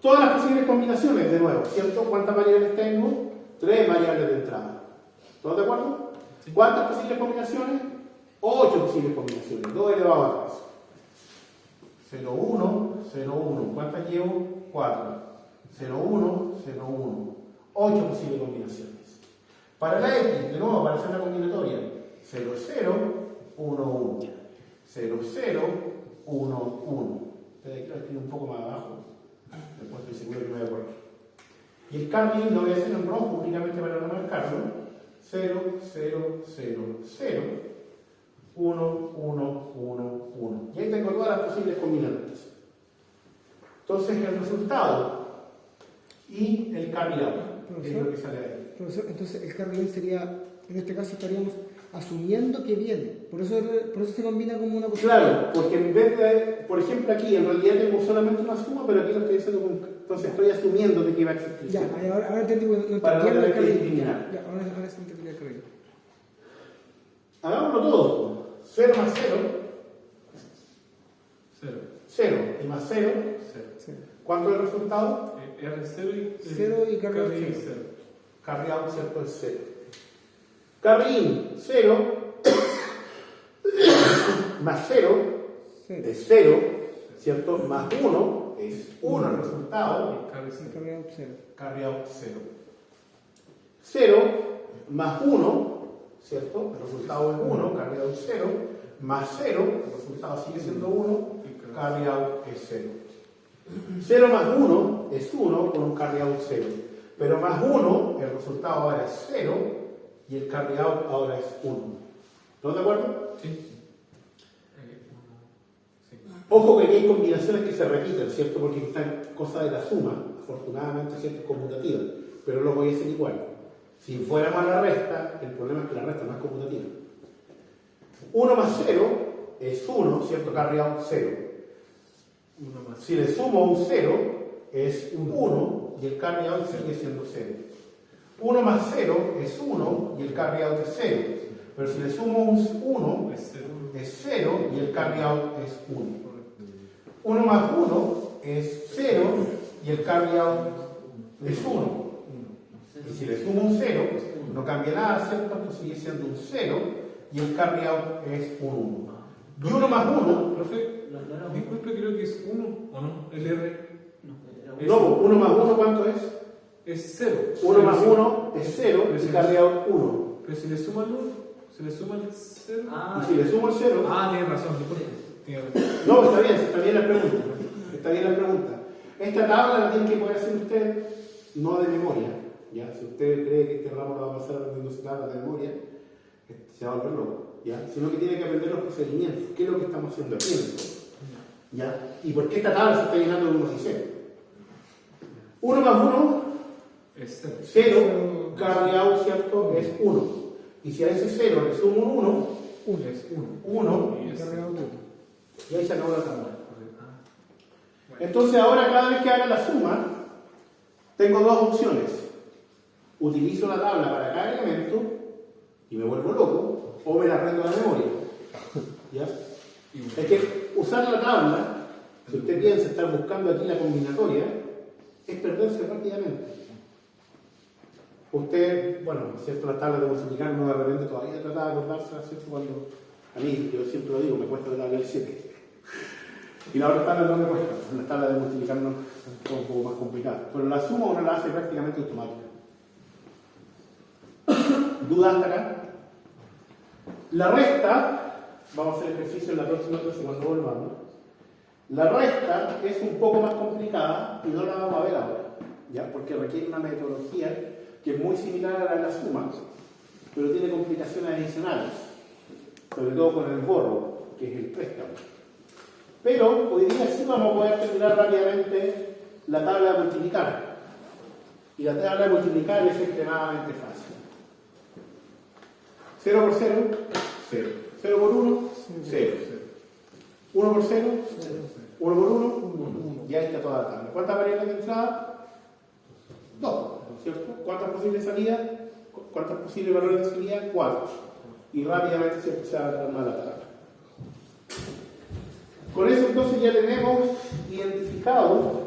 Todas las posibles combinaciones, de nuevo, ¿cierto? ¿Cuántas variables tengo? 3 variables de entrada. ¿Todos de acuerdo? Sí. ¿Cuántas posibles combinaciones? 8 posibles combinaciones. 2 elevado a 3. 0, 1, 0, 1. ¿Cuántas llevo? 4. 0, 1, 0, 1. 8 posibles combinaciones. Para la X, de nuevo, para hacer la combinatoria, 0, 0, 1, 1. 0, 0, 1, 1. Ustedes quiero escribir un poco más abajo. Después estoy seguro que me voy a correr. Y el carry lo voy a hacer en rojo únicamente para no marcarlo. 0, 0, 0, 0, 1, 1, 1, 1. Y ahí tengo todas las posibles combinantes. Entonces el resultado y el carry out, que es lo que sale ahí. Profesor, entonces el carry in sería, en este caso estaríamos asumiendo que viene. Por eso se combina como una posibilidad. Claro, porque en vez de, por ejemplo aquí, en realidad tengo solamente una suma, pero aquí lo estoy haciendo con... Entonces estoy asumiendo de que va a existir. Ya, ahora entendí, no Para no entendía tener el que carry in. discriminar. Ya, ahora sí entendí el carry in. Hagámoslo todo. 0 más 0, 0. 0. Y más 0, 0. Sí. ¿cuánto es el resultado? R0 y, Cero y carry out carry cero. Carry out, ¿cierto? Es 0. Carry in, 0. Más 0 Cero. es 0, ¿cierto? Más 1 es 1 el resultado. Y carry El 0. carry out cero. Carry out 0. 0 más 1, ¿cierto? El resultado es 1, carry out 0. Más 0, el resultado sigue siendo 1, carry out es 0. 0 más 1 es 1 con un carry out 0. Pero más 1, el resultado ahora es 0 y el carry out ahora es 1. ¿Estamos de acuerdo? Sí. Sí. Ojo que aquí hay combinaciones que se repiten, ¿cierto? Porque están cosas de la suma, afortunadamente, ¿cierto? Es conmutativa, pero lo voy a hacer igual. Si fuéramos a la resta, el problema es que la resta no es conmutativa. 1 más 0 es 1, ¿cierto? Carry out 0. 1 más Si le sumo un 0 es un 1 y el carry out sigue siendo 0. 1 más 0 es 1 y el carry out es 0. Pero si le sumo un 1 es 0. es 0 y el carry out es 1. 1 más 1 es 0 y el carry out es 1. Y si le sumo un 0, no cambia nada, ¿cierto? Esto sigue siendo un 0 y el carry out es un 1. Y 1 más 1, Profe, No era un- disculpe, creo que es 1, ¿o no? El R no, era un- Es- no, 1 más 1, ¿cuánto es? es 0. 1 más 1 es 0 y carry out 1. Pero si le suman el 1, si le suman el 0. Ah, Y si le sumo el 0, Tiene razón, disculpe. Tiene razón. no, está bien la pregunta. Está bien la pregunta. Esta tabla la tiene que poder hacer usted, no de memoria. ¿Ya? Si usted cree que este ramo lo va a pasar aprendiendo su tabla de memoria, se va a volver loco. ¿Ya? Sino que tiene que aprender los procedimientos. ¿Qué es lo que estamos haciendo aquí en el fondo? ¿Ya? ¿Y por qué esta tabla se está llenando de 1 y 0? 1 más 1, Es 0. 0, carry out, ¿cierto? Es 1. Y si a ese 0 le sumo un 1, Es 1. 1, Y El es carry out uno. y ahí se acabó la tabla. Bueno. Entonces ahora cada vez que haga la suma, tengo dos opciones. Utilizo la tabla para cada elemento y me vuelvo loco, o me la aprendo de memoria. ¿Ya? Es que usar la tabla, si usted piensa estar buscando aquí la combinatoria, es perderse rápidamente. Usted, bueno, ¿cierto? Las tablas de multiplicar uno de repente todavía trata de acordarse, ¿cierto? Cuando a mí, yo siempre lo digo, me cuesta la tabla del 7. Y la otra tabla no me cuesta, la tabla de multiplicar no es un poco más complicada. Pero la suma uno la hace prácticamente automática. ¿Dudas hasta acá? La resta, vamos a hacer ejercicio en la próxima clase cuando volvamos. La resta es un poco más complicada y no la vamos a ver ahora, ¿ya? Porque requiere una metodología que es muy similar a la de la suma, pero tiene complicaciones adicionales, sobre todo con el borro, que es el préstamo. Pero hoy día sí vamos a poder terminar rápidamente la tabla de multiplicar. Y la tabla de multiplicar es extremadamente fácil. 0 por 0, 0. 0 por 1, 0. 1 por 0, 1 por 1, 1. Y ahí está toda la tabla. ¿Cuántas variables de entrada? 2, ¿cierto? ¿Cuántas posibles salidas? ¿Cuántos posibles valores de salida? 4. Y rápidamente se va a transformar la tabla. Con eso entonces ya tenemos identificado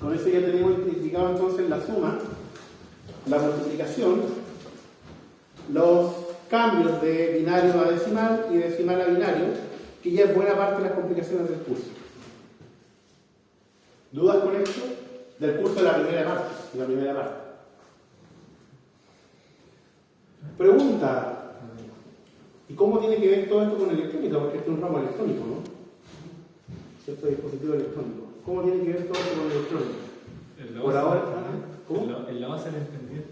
Con eso ya tenemos identificado entonces la suma, la multiplicación, los cambios de binario a decimal y de decimal a binario, que ya es buena parte de las complicaciones del curso. ¿Dudas con esto? Del curso de la primera parte. Pregunta. ¿Y cómo tiene que ver todo esto con electrónica? Porque este es un ramo electrónico, ¿no? Cierto dispositivo electrónico. ¿Cómo tiene que ver todo esto con electrónica? Por ahora, ¿cómo? En la base del entendimiento.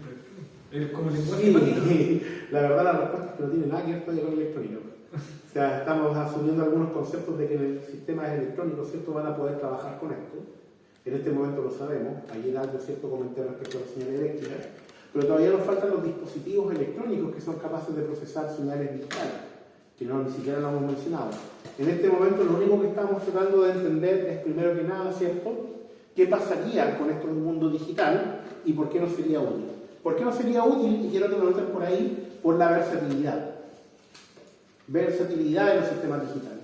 Es como lenguaje. Sí, la verdad la respuesta es que no tiene nada que ver todavía con electrónica. O sea, estamos asumiendo algunos conceptos de que en el sistema electrónico, ¿cierto?, van a poder trabajar con esto. En este momento lo sabemos. Ayer algo, ¿cierto?, comenté respecto a la señal eléctrica. Pero todavía nos faltan los dispositivos electrónicos que son capaces de procesar señales digitales, que no ni siquiera lo hemos mencionado. En este momento lo único que estamos tratando de entender es, primero que nada, ¿cierto?, qué pasaría con esto en un mundo digital y por qué no sería útil. ¿Por qué no sería útil? Y quiero que lo noten por ahí, por la versatilidad. Versatilidad de los sistemas digitales.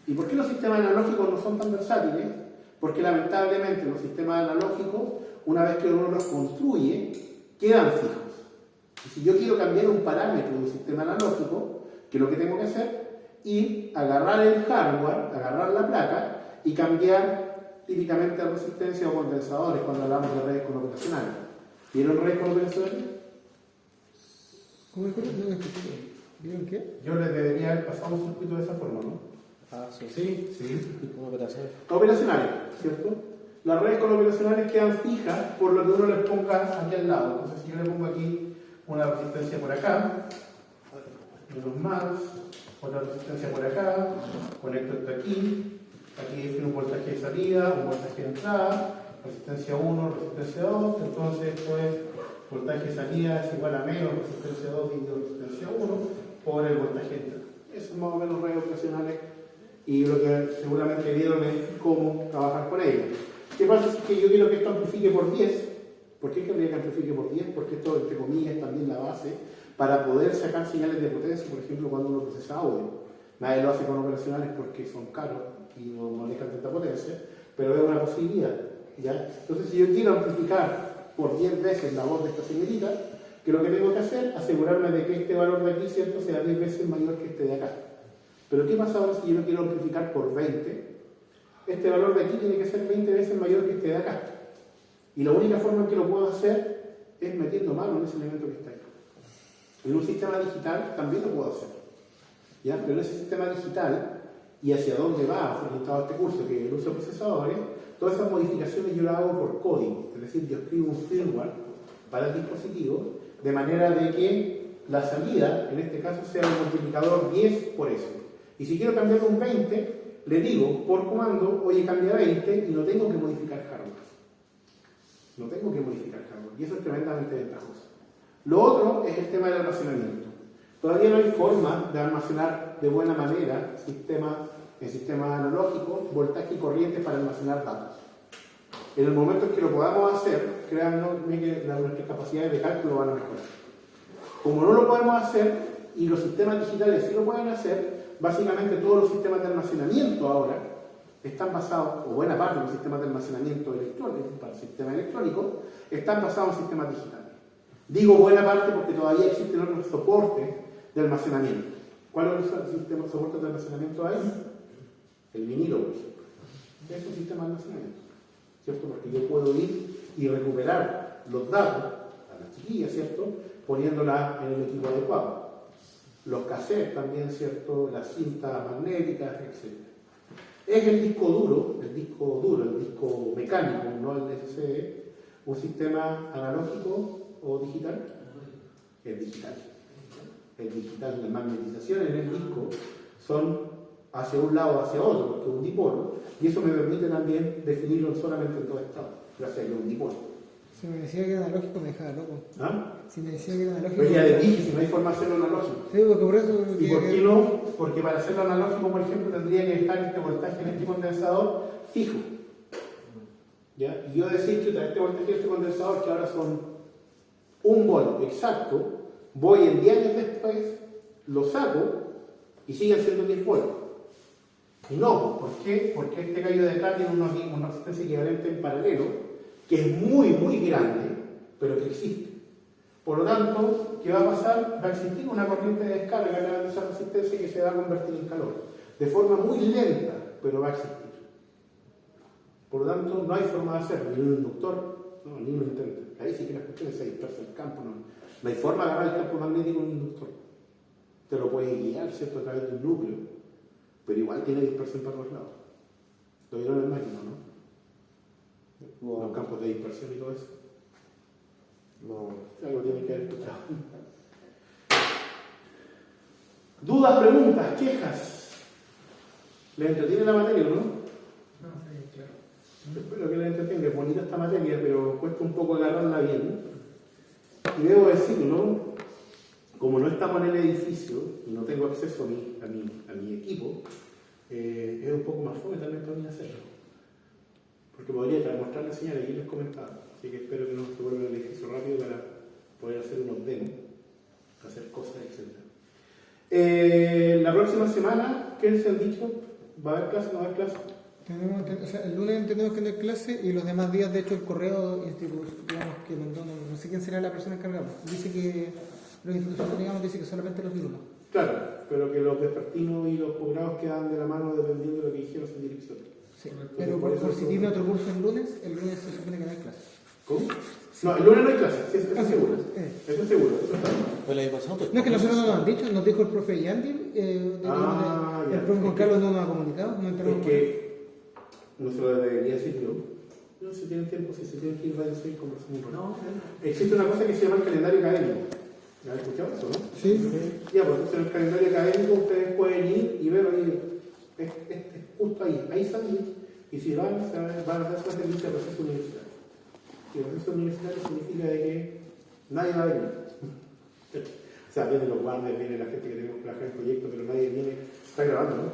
¿Y por qué los sistemas analógicos no son tan versátiles? Porque lamentablemente los sistemas analógicos, una vez que uno los construye, quedan fijos. Y si yo quiero cambiar un parámetro de un sistema analógico, ¿qué es lo que tengo que hacer? Ir, agarrar el hardware, agarrar la placa y cambiar típicamente resistencia o condensadores cuando hablamos de redes conoperacionales. ¿Vieron redes conoperacionales? ¿Cómo es que no escuché? ¿Vieron qué? Yo les debería haber pasado un circuito de esa forma, ¿no? Ah, sí. Sí. Como operación. Operacionales, ¿cierto? Las redes conoperacionales quedan fijas por lo que uno les ponga aquí al lado. Entonces, si yo le pongo aquí una resistencia por acá, unos más, otra resistencia por acá, conecto esto aquí defino un voltaje de salida, un voltaje de entrada, resistencia 1, resistencia 2, entonces pues voltaje de salida es igual a menos resistencia 2 dividido resistencia 1 por el voltaje de entrada. Eso es más o menos redes operacionales y lo que seguramente vieron es cómo trabajar con ellas. ¿Qué pasa si es que yo quiero que esto amplifique por 10? ¿Por qué querría que amplifique por 10? Porque esto, entre comillas, es también la base para poder sacar señales de potencia, por ejemplo, cuando uno procesa audio. Nadie lo hace con operacionales porque son caros y no manejan tanta potencia, pero es una posibilidad, ¿ya? Entonces, si yo quiero amplificar por 10 veces la voz de esta señorita, ¿qué es lo que tengo que hacer? Asegurarme de que este valor de aquí, ¿cierto?, sea 10 veces mayor que este de acá. Pero ¿qué pasa ahora si yo lo quiero amplificar por 20? Este valor de aquí tiene que ser 20 veces mayor que este de acá. Y la única forma en que lo puedo hacer es metiendo mano en ese elemento que está ahí. En un sistema digital también lo puedo hacer, ¿ya? Pero en ese sistema digital, y hacia dónde va orientado este curso, que es el uso de procesadores, todas esas modificaciones yo las hago por código. Es decir, yo escribo un firmware para el dispositivo, de manera de que la salida, en este caso, sea un multiplicador 10 por eso. Y si quiero cambiar un 20, le digo por comando, oye, cambia 20 y no tengo que modificar hardware. No tengo que modificar hardware. Y eso es tremendamente ventajoso. Lo otro es el tema del almacenamiento. Todavía no hay forma de almacenar de buena manera en sistemas analógicos voltaje y corriente para almacenar datos. En el momento en que lo podamos hacer, créanme que nuestras capacidades de cálculo van a mejorar. Como no lo podemos hacer, y los sistemas digitales sí lo pueden hacer, básicamente todos los sistemas de almacenamiento ahora están basados, o buena parte de los sistemas de almacenamiento electrónico, para el sistema electrónico, están basados en sistemas digitales. Digo buena parte porque todavía existen otros soportes de almacenamiento. ¿Cuáles son los sistemas de soportes de almacenamiento hay? El vinilo, por ejemplo. Es un sistema de almacenamiento, ¿cierto? Porque yo puedo ir y recuperar los datos a las chiquillas, ¿cierto?, poniéndolas en el equipo adecuado. Los cassettes también, ¿cierto?, las cintas magnéticas, etc. Es el disco duro, el disco mecánico, no el SSD, un sistema analógico o digital. Es digital. El digital, las magnetizaciones en el disco son hacia un lado o hacia otro, porque es un dipolo, y eso me permite también definirlo solamente en dos estados, gracias a que es un dipolo. Si me decía que era analógico me dejaba loco. ¿Ah? Si me decía que era analógico... Pues ya les dije, si no hay forma de hacerlo analógico. Sí, porque por eso... ¿Y por qué no? Porque para hacerlo analógico, por ejemplo, tendría que dejar este voltaje en este condensador fijo. ¿Ya? Y yo decir que este voltaje en este condensador, que ahora son 1 volt exacto, voy en 10 años después, lo saco y siguen siendo 10 volts. Y no, ¿por qué? Porque este gallo de acá tiene una resistencia equivalente en paralelo, que es muy, muy grande, pero que existe. Por lo tanto, ¿qué va a pasar? Va a existir una corriente de descarga de esa resistencia que se va a convertir en calor. De forma muy lenta, pero va a existir. Por lo tanto, no hay forma de hacerlo. Ni un inductor, no, ni un intento. Ahí sí que las cuestiones se dispersan el campo. No hay forma de agarrar el campo magnético en un inductor. Te lo puedes guiar, ¿cierto?, a través de un núcleo, pero igual tiene dispersión para los lados. Lo vieron en el máquina, ¿no? Wow. Los campos de dispersión y todo eso. No. Algo tiene que haber escuchado. Dudas, preguntas, quejas. ¿Les entretiene la materia o no? No, sí, claro. Espero que les entretenga. Es bonita esta materia, pero cuesta un poco agarrarla bien. Y debo decirlo, como no estamos en el edificio y no tengo acceso a mi equipo, es un poco más fome también para mí hacerlo. Porque podría mostrarles señales y les comentaba. Así que espero que no se vuelvan al edificio rápido para poder hacer unos demos, hacer cosas, etc. La próxima semana, ¿qué se han dicho? ¿Va a haber clase o no va a haber clase? O sea, el lunes tenemos que tener clase y los demás días, de hecho, el correo digamos, que mandó, no sé quién será la persona encargada. Dice que los institucionales, digamos, dice que solamente los lunes. Claro, pero que los vespertinos y los posgrados quedan de la mano dependiendo de lo que dijeron en dirección. Sí, pero por si tiene otro curso el lunes se supone que no hay clase. ¿Cómo? No, el lunes no hay clase, sí, eso es seguro. Eso es seguro, eso está bien. El año pasado, pues, No, es que nosotros no nos han dicho, nos dijo el profe Yandir, el profe Juan Carlos no nos ha comunicado, no enteramos. Es que no se lo debería decir yo. No, si tienen tiempo, si se tienen que ir, vayan a seguir conversando un rato. No, Existe una cosa que se llama el calendario académico. ¿Ya has escuchado eso, no? Sí. Ya, pues entonces en el calendario académico ustedes pueden ir y ver, oye, es justo ahí salen. Y si van a dar clases de proceso universitario. Y el proceso universitario significa de que nadie va a venir. O sea, vienen los guardias, viene la gente que tenemos que trabajar en el proyecto, pero nadie viene. Está grabando, ¿no?